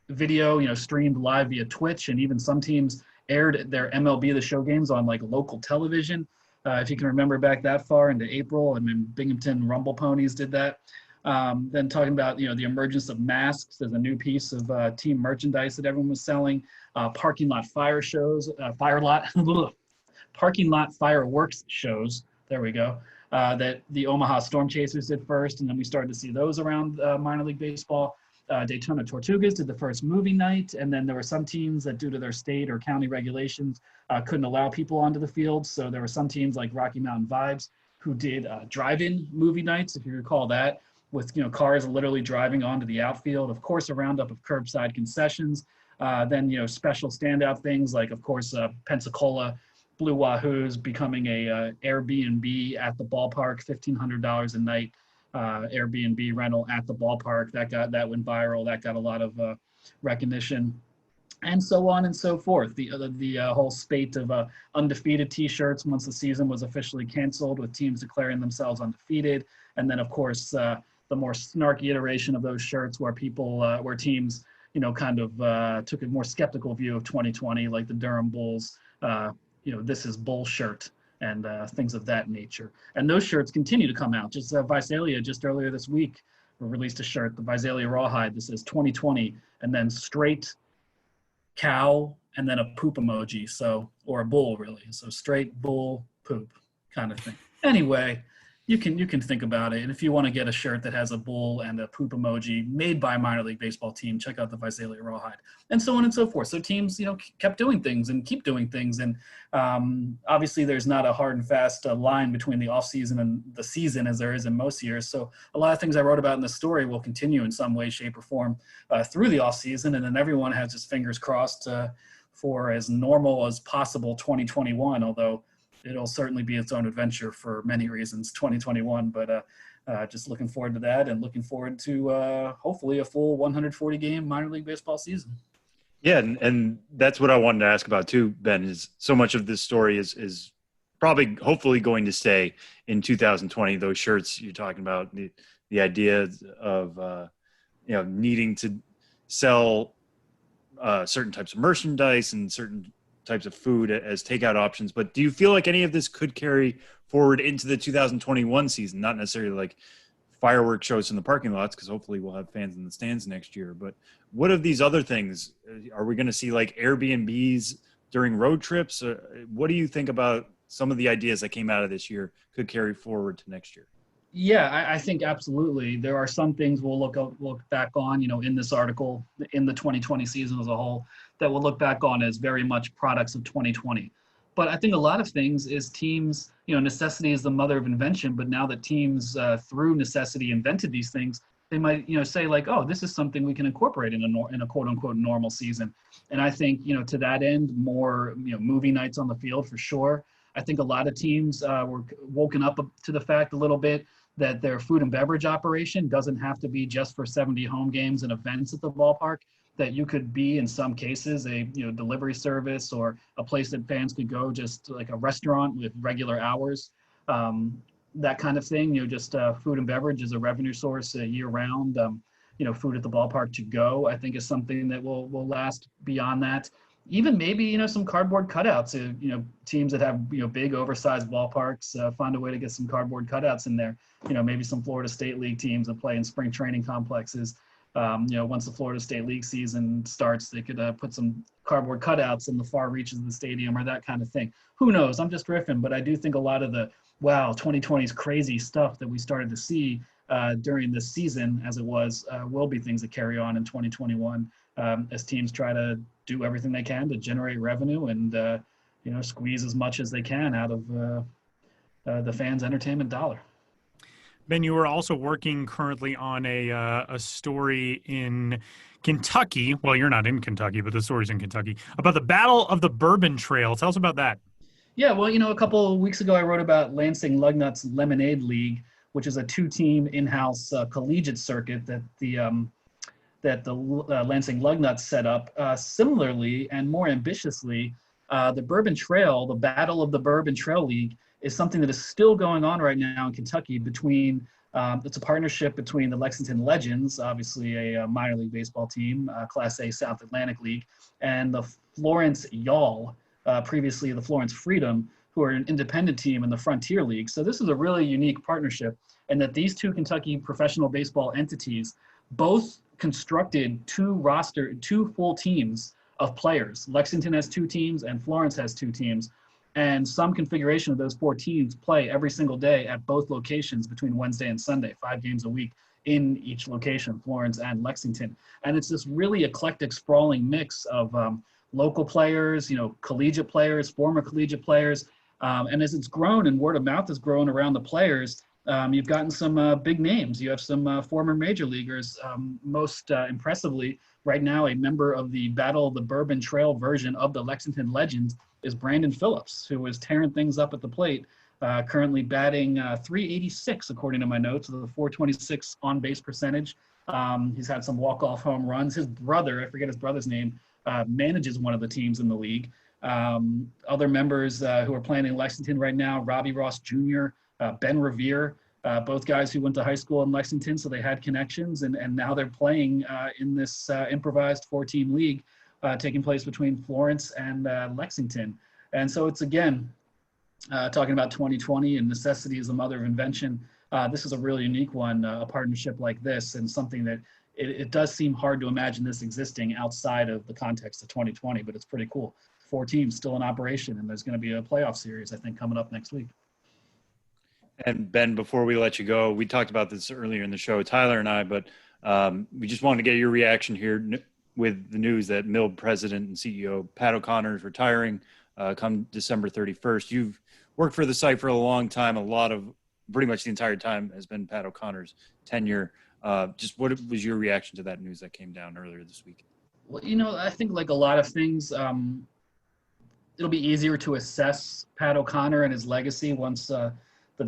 video, streamed live via Twitch, and even some teams aired their MLB The Show games on like local television. If you can remember back that far into April, and then Binghamton Rumble Ponies did that. Then talking about, the emergence of masks as a new piece of team merchandise that everyone was selling, parking lot fire shows, parking lot fireworks shows, there we go, that the Omaha Storm Chasers did first, and then we started to see those around minor league baseball. Daytona Tortugas did the first movie night, and then there were some teams that, due to their state or county regulations, couldn't allow people onto the field. So there were some teams like Rocky Mountain Vibes who did drive-in movie nights, if you recall that, with cars literally driving onto the outfield. Of course, a roundup of curbside concessions. Then special standout things like, of course, Pensacola Blue Wahoos becoming a Airbnb at the ballpark, $1,500 a night. Airbnb rental at the ballpark that went viral. That got a lot of recognition, and so on and so forth. The whole spate of undefeated T-shirts once the season was officially canceled, with teams declaring themselves undefeated, and then of course the more snarky iteration of those shirts where teams kind of took a more skeptical view of 2020, like the Durham Bulls. This is bull shirt. And things of that nature. And those shirts continue to come out. Just Visalia, just earlier this week, released a shirt, the Visalia Rawhide, that says 2020, and then straight cow, and then a poop emoji, or a bull, really. So straight, bull, poop kind of thing. Anyway, you can think about it. And if you want to get a shirt that has a bull and a poop emoji made by a minor league baseball team, check out the Visalia Rawhide, and so on and so forth. So teams, kept doing things and keep doing things. And obviously there's not a hard and fast line between the off season and the season as there is in most years. So a lot of things I wrote about in the story will continue in some way, shape, or form through the off season. And then everyone has his fingers crossed for as normal as possible 2021, although it'll certainly be its own adventure for many reasons, 2021. But just looking forward to that, and looking forward to hopefully a full 140 game minor league baseball season. Yeah, and that's what I wanted to ask about too, Ben, is so much of this story is probably hopefully going to stay in 2020. Those shirts you're talking about, the idea of needing to sell certain types of merchandise and certain types of food as takeout options. But do you feel like any of this could carry forward into the 2021 season? Not necessarily like fireworks shows in the parking lots, because hopefully we'll have fans in the stands next year. But what of these other things? Are we going to see like Airbnbs during road trips? What do you think about some of the ideas that came out of this year could carry forward to next year? Yeah, I think absolutely. There are some things we'll look back on, in this article, in the 2020 season as a whole, that we'll look back on as very much products of 2020. But I think a lot of things is teams, necessity is the mother of invention. But now that teams through necessity invented these things, they might, say like, oh, this is something we can incorporate in a quote unquote normal season. And I think, to that end, more, movie nights on the field for sure. I think a lot of teams were woken up to the fact a little bit that their food and beverage operation doesn't have to be just for 70 home games and events at the ballpark, that you could be, in some cases, a delivery service or a place that fans could go, just like a restaurant with regular hours, that kind of thing. Just food and beverage is a revenue source year round. Food at the ballpark to go, I think, is something that will last beyond that. Even maybe, some cardboard cutouts, teams that have, big oversized ballparks, find a way to get some cardboard cutouts in there. Maybe some Florida State League teams that play in spring training complexes. Once the Florida State League season starts, they could put some cardboard cutouts in the far reaches of the stadium or that kind of thing. Who knows? I'm just riffing, but I do think a lot of the, 2020's crazy stuff that we started to see during this season, as it was, will be things that carry on in 2021 as teams try to do everything they can to generate revenue and, squeeze as much as they can out of the fans' entertainment dollar. Ben, you are also working currently on a story in Kentucky. Well, you're not in Kentucky, but the story's in Kentucky, about the Battle of the Bourbon Trail. Tell us about that. Yeah, well, a couple of weeks ago, I wrote about Lansing Lugnut's Lemonade League, which is a two-team in-house collegiate circuit that the Lansing Lugnuts set up. Similarly and more ambitiously, the Bourbon Trail, the Battle of the Bourbon Trail League, is something that is still going on right now in Kentucky between, it's a partnership between the Lexington Legends, obviously a minor league baseball team, Class A South Atlantic League, and the Florence Y'all, previously the Florence Freedom, who are an independent team in the Frontier League. So this is a really unique partnership, and that these two Kentucky professional baseball entities both constructed two full teams of players. Lexington has two teams and Florence has two teams. And some configuration of those four teams play every single day at both locations between Wednesday and Sunday, 5 games a week in each location, Florence and Lexington. And it's this really eclectic, sprawling mix of local players, collegiate players, former collegiate players. And as it's grown and word of mouth has grown around the players, you've gotten some big names. You have some former major leaguers. Most impressively, right now, a member of the Battle of the Bourbon Trail version of the Lexington Legends is Brandon Phillips, who is tearing things up at the plate, currently batting .386, according to my notes, with a .426 on-base percentage. He's had some walk-off home runs. His brother, I forget his brother's name, manages one of the teams in the league. Other members who are playing in Lexington right now, Robbie Ross Jr., Ben Revere, both guys who went to high school in Lexington, so they had connections, and now they're playing in this improvised 4-team league taking place between Florence and Lexington. And so it's, again, talking about 2020 and necessity is the mother of invention. This is a really unique one, a partnership like this, and something that it does seem hard to imagine this existing outside of the context of 2020, but it's pretty cool. 4 teams still in operation, and there's going to be a playoff series, I think, coming up next week. And Ben, before we let you go, we talked about this earlier in the show, Tyler and I, but we just wanted to get your reaction here with the news that Mill president and CEO Pat O'Connor is retiring come December 31st. You've worked for the site for a long time. Pretty much the entire time has been Pat O'Connor's tenure. Just what was your reaction to that news that came down earlier this week? Well, I think like a lot of things, it'll be easier to assess Pat O'Connor and his legacy once the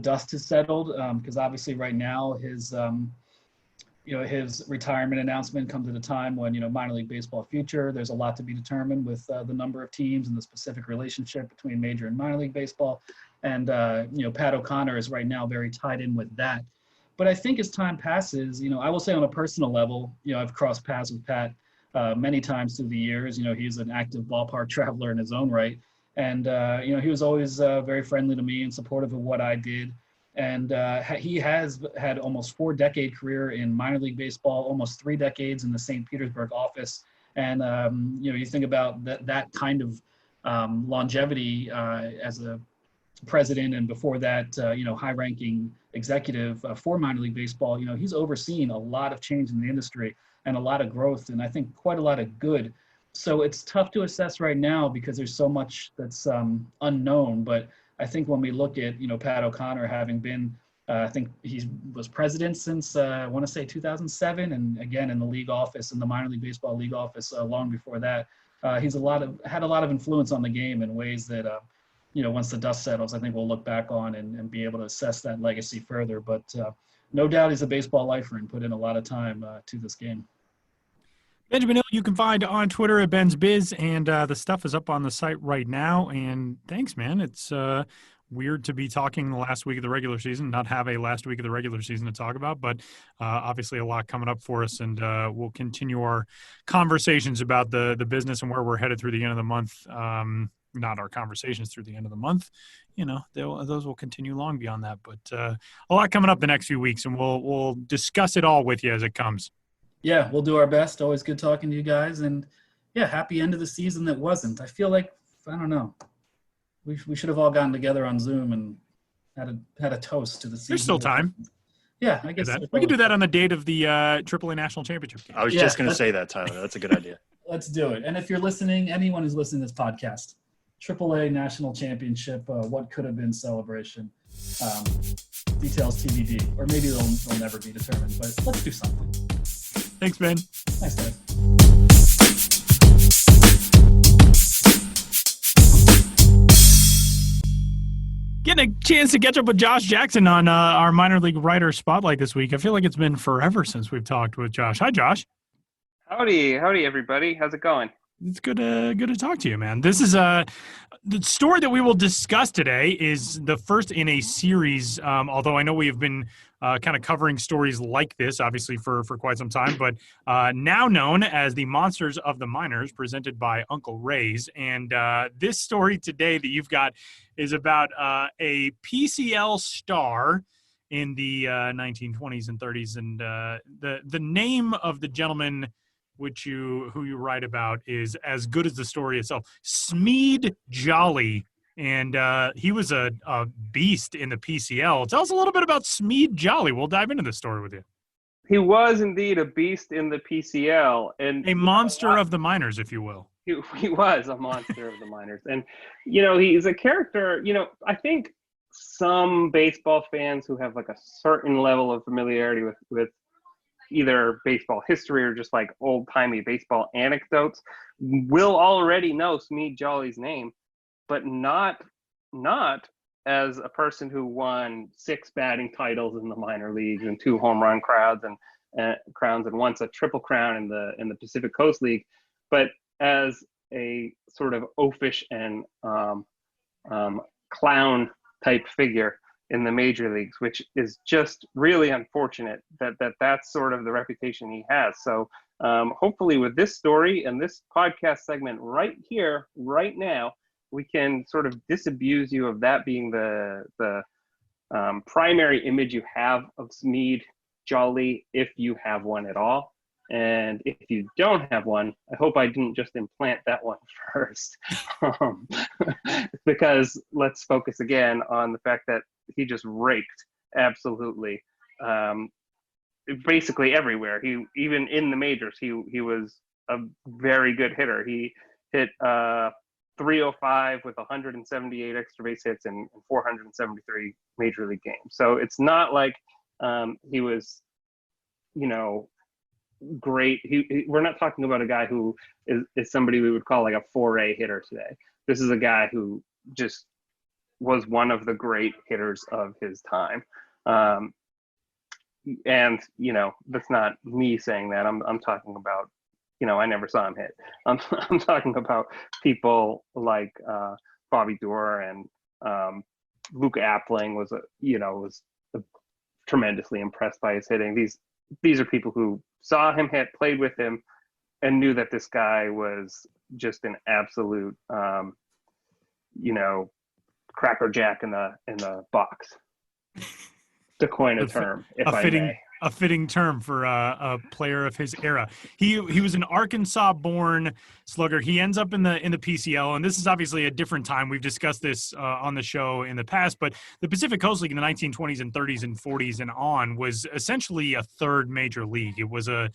dust has settled, because obviously right now his retirement announcement comes at a time when, minor league baseball future, there's a lot to be determined with the number of teams and the specific relationship between major and minor league baseball. And, Pat O'Connor is right now very tied in with that. But I think as time passes, I will say on a personal level, I've crossed paths with Pat many times through the years. He's an active ballpark traveler in his own right. And, he was always very friendly to me and supportive of what I did. And he has had almost 4-decade career in minor league baseball, almost 3 decades in the St. Petersburg office. And, you think about that kind of longevity as a president, and before that, high-ranking executive for minor league baseball. He's overseen a lot of change in the industry and a lot of growth, and I think quite a lot of good. So it's tough to assess right now because there's so much that's unknown. But I think when we look at, Pat O'Connor having been, I think he was president since I want to say 2007, and again in the league office, in the minor league baseball league office long before that. He's had a lot of influence on the game in ways that, once the dust settles, I think we'll look back on and be able to assess that legacy further. But no doubt he's a baseball lifer and put in a lot of time to this game. Benjamin Hill, you can find on Twitter at Ben's Biz, and the stuff is up on the site right now. And thanks, man. It's weird to be talking the last week of the regular season, not have a last week of the regular season to talk about, but obviously a lot coming up for us, and we'll continue our conversations about the business and where we're headed through the end of the month. Not our conversations through the end of the month. Those will continue long beyond that, but a lot coming up the next few weeks, and we'll discuss it all with you as it comes. Yeah, we'll do our best. Always good talking to you guys, and yeah, happy end of the season that wasn't. I feel like, I don't know, we should have all gotten together on Zoom and had a toast to the season. There's still time. Yeah, I guess we can do that on the date of the AAA National Championship game. I was just going to say that, Tyler. That's a good idea. Let's do it. And if you're listening, anyone who's listening to this podcast, AAA National Championship, what could have been celebration. Details TBD, or maybe they'll never be determined, but let's do something. Thanks, Ben. Thanks, Dave. Getting a chance to catch up with Josh Jackson on our minor league writer spotlight this week. I feel like it's been forever since we've talked with Josh. Hi, Josh. Howdy, everybody. How's it going? It's good to talk to you, man. This is the story that we will discuss today is the first in a series, although I know we have been kind of covering stories like this, obviously, for quite some time, but now known as the Monsters of the Minors, presented by Uncle Ray's. And this story today that you've got is about a PCL star in the 1920s and 30s. And the name of the gentleman who you write about is as good as the story itself. Smead Jolley, and he was a beast in the PCL. Tell us a little bit about Smead Jolley. We'll dive into this story with you. He was indeed a beast in the PCL, and a monster of the minors, if you will. He was a monster of the minors, and he's a character. I think some baseball fans who have like a certain level of familiarity with either baseball history or just like old-timey baseball anecdotes will already know Smead Jolley's name, but not as a person who won 6 batting titles in the minor leagues and 2 home run crowns and once a triple crown in the Pacific Coast League, but as a sort of oafish and clown type figure in the major leagues, which is just really unfortunate that's sort of the reputation he has. So hopefully with this story and this podcast segment right here, right now, we can sort of disabuse you of that being the primary image you have of Smead Jolley, if you have one at all. And if you don't have one, I hope I didn't just implant that one first. Because let's focus again on the fact that just raked absolutely, basically everywhere. He, even in the majors, he was a very good hitter. He hit 305 with 178 extra base hits and 473 major league games. So it's not like he was, great. We're not talking about a guy who is somebody we would call like a 4A hitter today. This is a guy who just was one of the great hitters of his time. And that's not me saying that. I'm talking about, I never saw him hit. I'm talking about people like Bobby Doerr and Luke Appling was tremendously impressed by his hitting. These are people who saw him hit, played with him, and knew that this guy was just an absolute, crackerjack in the box, to coin a term, a fitting term for a player of his era. He was an Arkansas-born slugger. He ends up in the PCL, and this is obviously a different time. We've discussed this on the show in the past, but the Pacific Coast League in the 1920s and 30s and 40s and on was essentially a third major league. It was a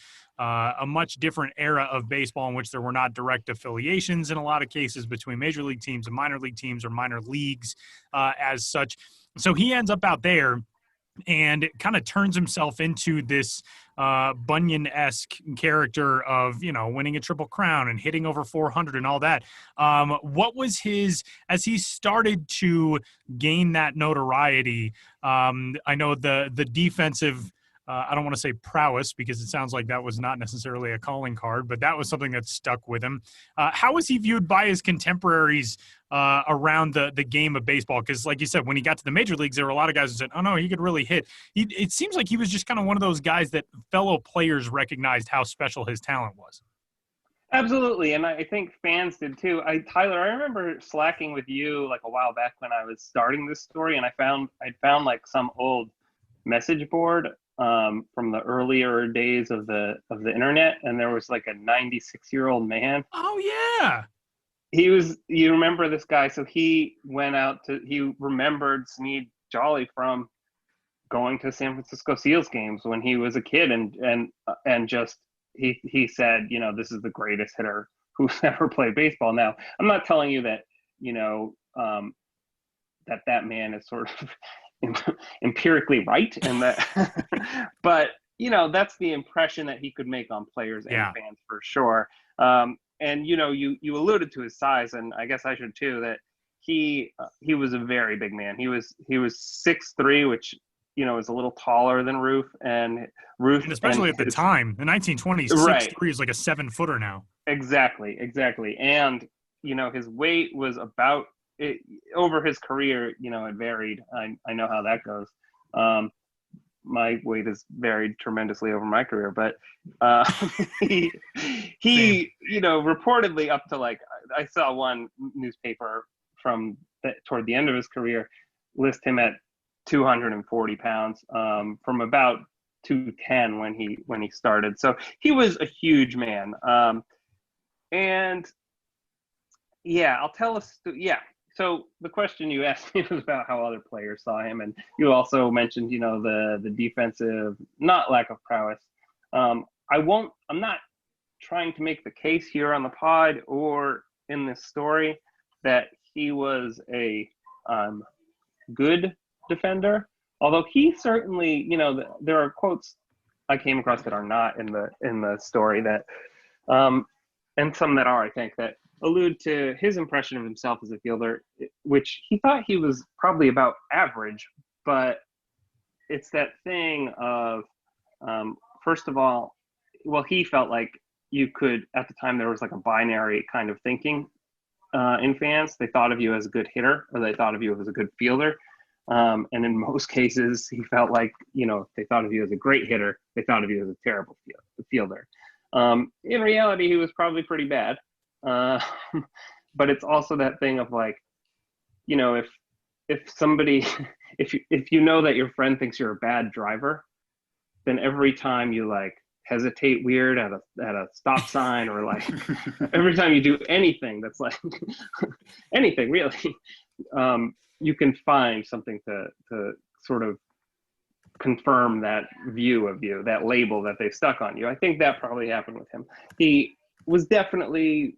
much different era of baseball in which there were not direct affiliations in a lot of cases between major league teams and minor league teams or minor leagues as such. So he ends up out there and it kind of turns himself into this Bunyan-esque character of, winning a Triple Crown and hitting over 400 and all that. What was as he started to gain that notoriety, I know the defensive, I don't want to say prowess because it sounds like that was not necessarily a calling card, but that was something that stuck with him. How was he viewed by his contemporaries around the game of baseball? Because like you said, when he got to the major leagues, there were a lot of guys who said, oh no, he could really hit. It seems like he was just kind of one of those guys that fellow players recognized how special his talent was. Absolutely. And I think fans did too. Tyler, I remember slacking with you like a while back when I was starting this story, and I'd found like some old message board from the earlier days of the internet, and there was like a 96-year-old man. Oh yeah. You remember this guy? So he remembered Smead Jolley from going to San Francisco Seals games when he was a kid, and just he said, this is the greatest hitter who's ever played baseball. Now, I'm not telling you that that man is sort of empirically right, and that but that's the impression that he could make on players and fans for sure. And you alluded to his size, and I guess I should too, that he was a very big man. He was 6'3", which is a little taller than Ruth, and especially at the time, the 1920s, 6'3" is like a 7-footer now. Exactly. And his weight was about it, over his career, it varied. I know how that goes. My weight has varied tremendously over my career, but he reportedly up to, like, I saw one newspaper from toward the end of his career list him at 240 pounds, from about 210 when he started. So he was a huge man. And yeah, I'll tell us. Yeah. So the question you asked me was about how other players saw him, and you also mentioned, the defensive, not lack of prowess. I'm not trying to make the case here on the pod or in this story that he was a good defender, although he certainly, there are quotes I came across that are not in the story that, and some that are, I think, that allude to his impression of himself as a fielder, which he thought he was probably about average, but it's that thing of, first of all, well, he felt like you could, at the time, there was like a binary kind of thinking in fans. They thought of you as a good hitter, or they thought of you as a good fielder. And in most cases, he felt like, if they thought of you as a great hitter, they thought of you as a terrible fielder. In reality, he was probably pretty bad. But it's also that thing of like, if somebody, if you know that your friend thinks you're a bad driver, then every time you like hesitate weird at a stop sign, or like every time you do anything that's like anything really, you can find something to sort of confirm that view of you, that label that they stuck on you. I think that probably happened with him. He was definitely,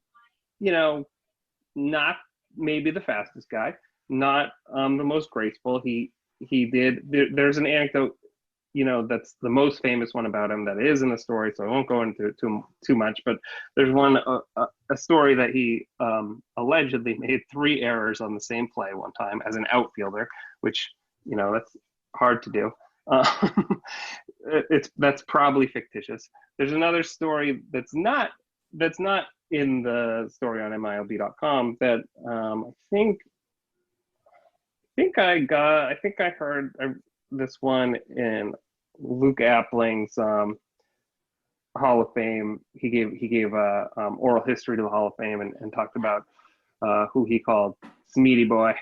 not maybe the fastest guy, not the most graceful. There's an anecdote, that's the most famous one about him that is in the story, so I won't go into too much, but there's a story that he allegedly made 3 errors on the same play one time as an outfielder, which, that's hard to do. That's probably fictitious. There's another story that's not in the story on MILB.com that I think I heard this one in Luke Appling's Hall of Fame. He gave a oral history to the Hall of Fame and talked about who he called Smeady Boy.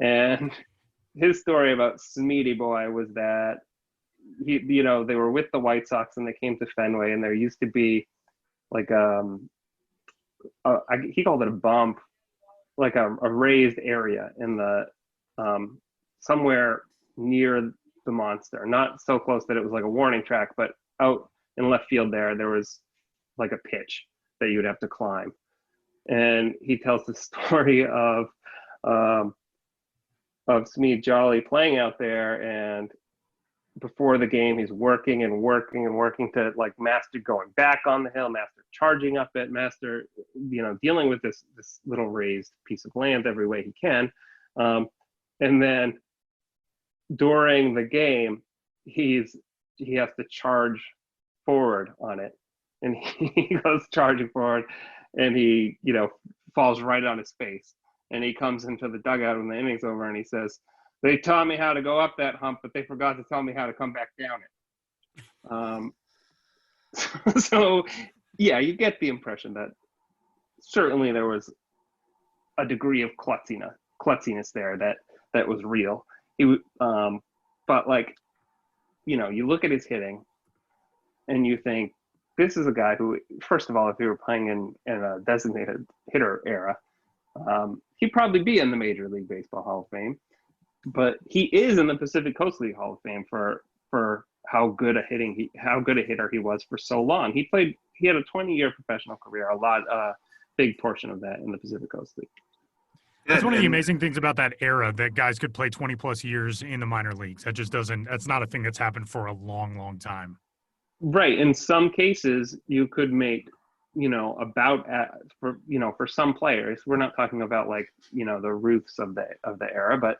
And his story about Smeady Boy was that they were with the White Sox and they came to Fenway, and there used to be like he called it a bump, like a raised area in the somewhere near the monster, not so close that it was like a warning track, but out in left field there was like a pitch that you'd have to climb. And he tells the story of Smead Jolley playing out there, and before the game he's working to like master going back on the hill, master charging up it, master dealing with this little raised piece of land every way he can, and then during the game he has to charge forward on it, and he goes charging forward and he falls right on his face, and he comes into the dugout when the inning's over and he says, "They taught me how to go up that hump, but they forgot to tell me how to come back down it." So yeah, you get the impression that certainly there was a degree of klutziness there that was real. But like, you look at his hitting and you think, this is a guy who, first of all, if he were playing in a designated hitter era, he'd probably be in the Major League Baseball Hall of Fame. But he is in the Pacific Coast League Hall of Fame for how good a hitter he was for so long. He had a 20-year professional career, big portion of that in the Pacific Coast League. That's one of the amazing things about that era, that guys could play 20 plus years in the minor leagues. That's not a thing that's happened for a long, long time. Right. In some cases, you could make, for some players, we're not talking about like, the Ruths of the era, but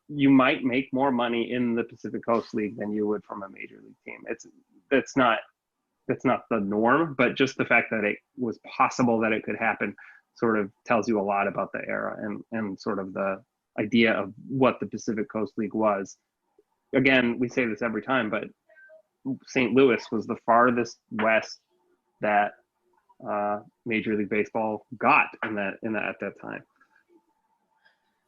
you might make more money in the Pacific Coast League than you would from a major league team. That's not the norm, but just the fact that it was possible that it could happen sort of tells you a lot about the era and sort of the idea of what the Pacific Coast League was. Again, we say this every time, but St. Louis was the farthest west that Major League Baseball got at that time.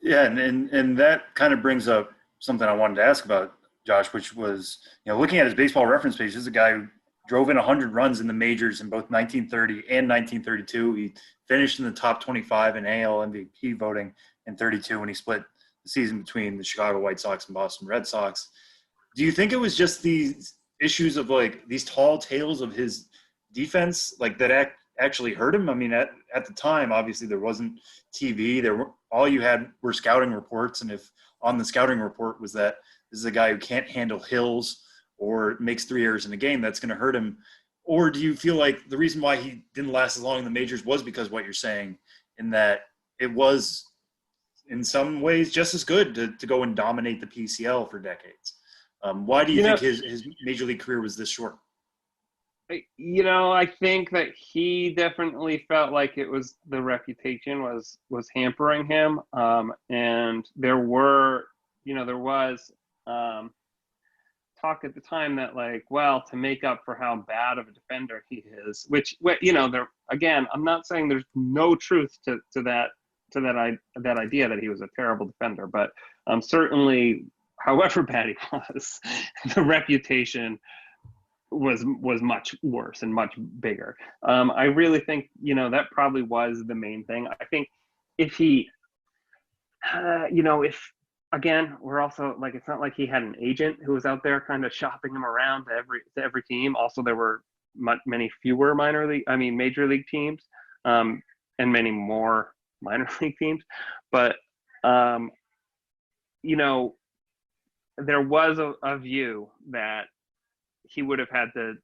Yeah, and that kind of brings up something I wanted to ask about, Josh, which was, looking at his baseball reference page, this is a guy who drove in 100 runs in the majors in both 1930 and 1932. He finished in the top 25 in AL MVP voting in 32 when he split the season between the Chicago White Sox and Boston Red Sox. Do you think it was just these issues of like these tall tales of his defense, like that actually hurt him? I mean, at the time, obviously there wasn't TV. All you had were scouting reports, and if on the scouting report was that this is a guy who can't handle hills or makes 3 errors in a game, that's going to hurt him. Or do you feel like the reason why he didn't last as long in the majors was because of what you're saying, in that it was in some ways just as good to go and dominate the PCL for decades? Why do you think his major league career was this short? I think that he definitely felt like the reputation was hampering him. And there was talk at the time that to make up for how bad of a defender he is, which, again, I'm not saying there's no truth to that idea that he was a terrible defender, but certainly, however bad he was, the reputation was much worse and much bigger. I really think, that probably was the main thing. I think if he if again, we're also like, it's not like he had an agent who was out there kind of shopping him around to every team. Also, there were many fewer major league teams, and many more minor league teams. But there was a view that he would have had to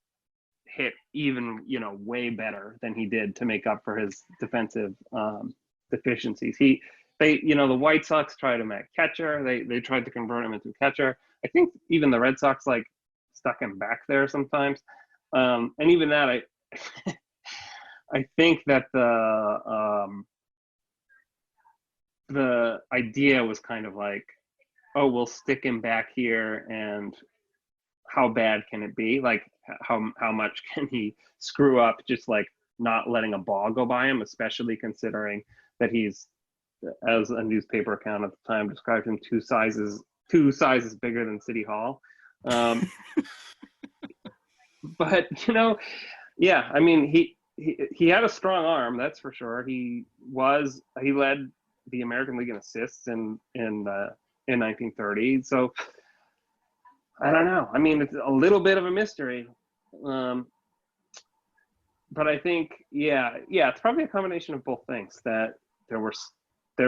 hit even way better than he did to make up for his defensive deficiencies. The White Sox tried him at catcher. They tried to convert him into a catcher. I think even the Red Sox stuck him back there sometimes. And even that, I think that the idea was kind of like, oh, we'll stick him back here, and how bad can it be? Like, how much can he screw up just like not letting a ball go by him, especially considering that he's, as a newspaper account at the time described him, two sizes bigger than City Hall. But yeah, I mean, he had a strong arm, that's for sure. He led the American League in assists in 1930. So I don't know. I mean, it's a little bit of a mystery. But I think, yeah, it's probably a combination of both things, that there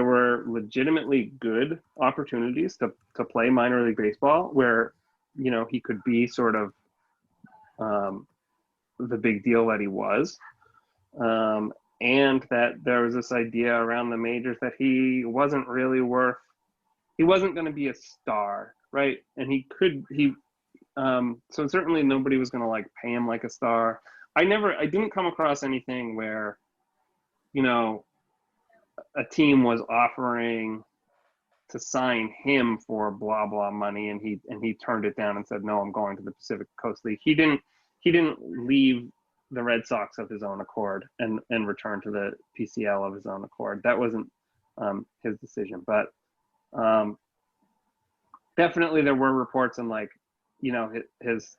were legitimately good opportunities to play minor league baseball where, he could be sort of the big deal that he was. And that there was this idea around the majors that he wasn't going to be a star, right? And so certainly nobody was going to pay him like a star. I didn't come across anything where, a team was offering to sign him for blah blah money, and he turned it down and said, no, I'm going to the Pacific Coast League. He didn't leave the Red Sox of his own accord and return to the PCL of his own accord. That wasn't his decision. But definitely there were reports in his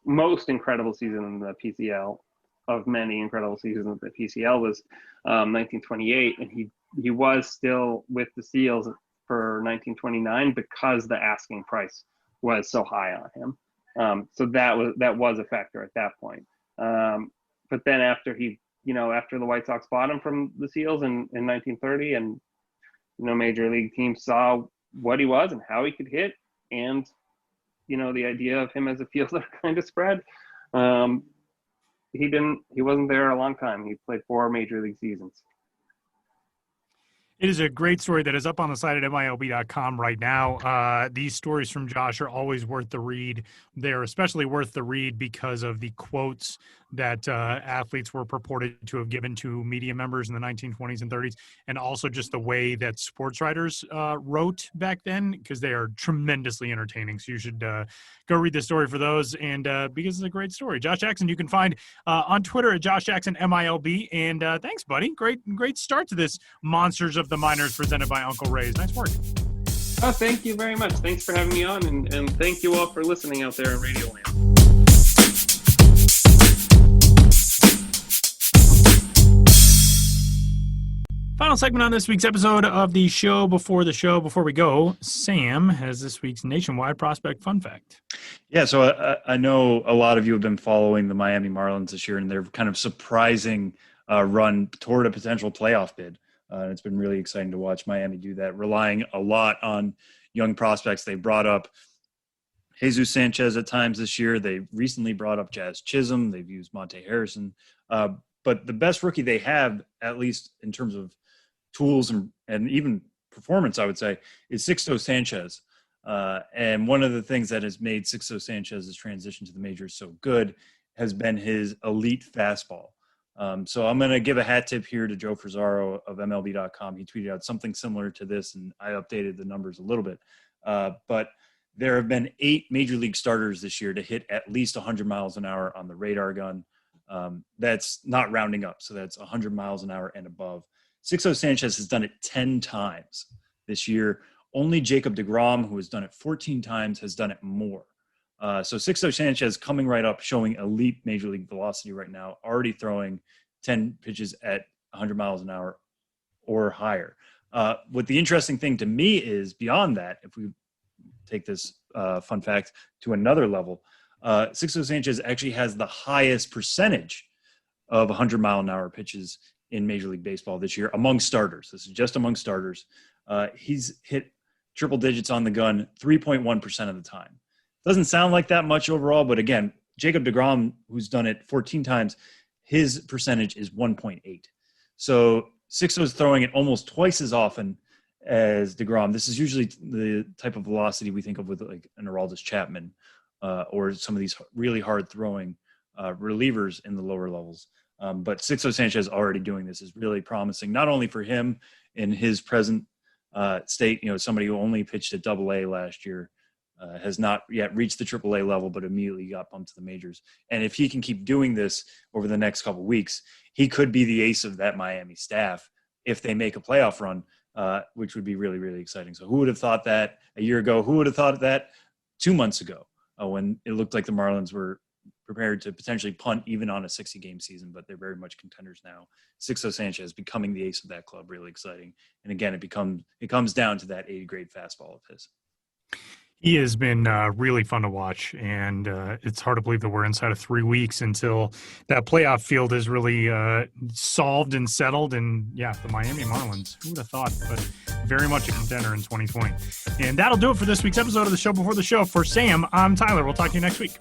most incredible season in the PCL, of many incredible seasons in the PCL, was 1928, and he was still with the Seals for 1929 because the asking price was so high on him. So that was a factor at that point. But then after after the White Sox bought him from the Seals in 1930, and major league teams saw what he was and how he could hit, and the idea of him as a fielder kind of spread. He wasn't there a long time. He played 4 major league seasons. It is a great story that is up on the site at MILB.com right now. These stories from Josh are always worth the read. They're especially worth the read because of the quotes that athletes were purported to have given to media members in the 1920s and 30s, and also just the way that sports writers wrote back then, because they are tremendously entertaining. So you should go read the story for those, and because it's a great story. Josh Jackson, you can find on Twitter at Josh Jackson MILB, and thanks, buddy. Great start to this Monsters of the Minors presented by Uncle Ray's. Nice work. Oh, thank you very much. Thanks for having me on, and thank you all for listening out there in Radio Land. Final segment on this week's episode of the show. Before we go, Sam has this week's Nationwide Prospect Fun Fact. Yeah, so I know a lot of you have been following the Miami Marlins this year and their kind of surprising run toward a potential playoff bid. It's been really exciting to watch Miami do that, relying a lot on young prospects. They brought up Jesus Sanchez at times this year. They recently brought up Jazz Chisholm. They've used Monte Harrison. But the best rookie they have, at least in terms of tools and even performance, I would say, is Sixto Sanchez. And one of the things that has made Sixto Sanchez's transition to the majors so good has been his elite fastball. So I'm going to give a hat tip here to Joe Frisaro of MLB.com. He tweeted out something similar to this, and I updated the numbers a little bit. But there have been 8 major league starters this year to hit at least 100 miles an hour on the radar gun. That's not rounding up, so that's 100 miles an hour and above. Sixto Sanchez has done it 10 times this year. Only Jacob deGrom, who has done it 14 times, has done it more. So Sixto Sanchez coming right up, showing elite major league velocity right now, already throwing 10 pitches at 100 miles an hour or higher. What the interesting thing to me is beyond that, if we take this fun fact to another level, Sixto Sanchez actually has the highest percentage of 100-mile-an-hour pitches in Major League Baseball this year among starters. This is just among starters. He's hit triple digits on the gun 3.1% of the time. Doesn't sound like that much overall, but again, Jacob deGrom, who's done it 14 times, his percentage is 1.8. So Sixto's throwing it almost twice as often as deGrom. This is usually the type of velocity we think of with like an Aroldis Chapman or some of these really hard throwing relievers in the lower levels. But Sixto Sanchez already doing this is really promising, not only for him in his present state, somebody who only pitched at Double-A last year, has not yet reached the Triple-A level, but immediately got bumped to the majors. And if he can keep doing this over the next couple of weeks, he could be the ace of that Miami staff if they make a playoff run, which would be really, really exciting. So who would have thought that a year ago? Who would have thought that 2 months ago when it looked like the Marlins were prepared to potentially punt even on a 60-game season, but they're very much contenders now. Sixto Sanchez becoming the ace of that club, really exciting. And again, it comes down to that 80-grade fastball of his. He has been really fun to watch, and it's hard to believe that we're inside of 3 weeks until that playoff field is really solved and settled. And, yeah, the Miami Marlins, who would have thought, but very much a contender in 2020. And that'll do it for this week's episode of The Show Before the Show. For Sam, I'm Tyler. We'll talk to you next week.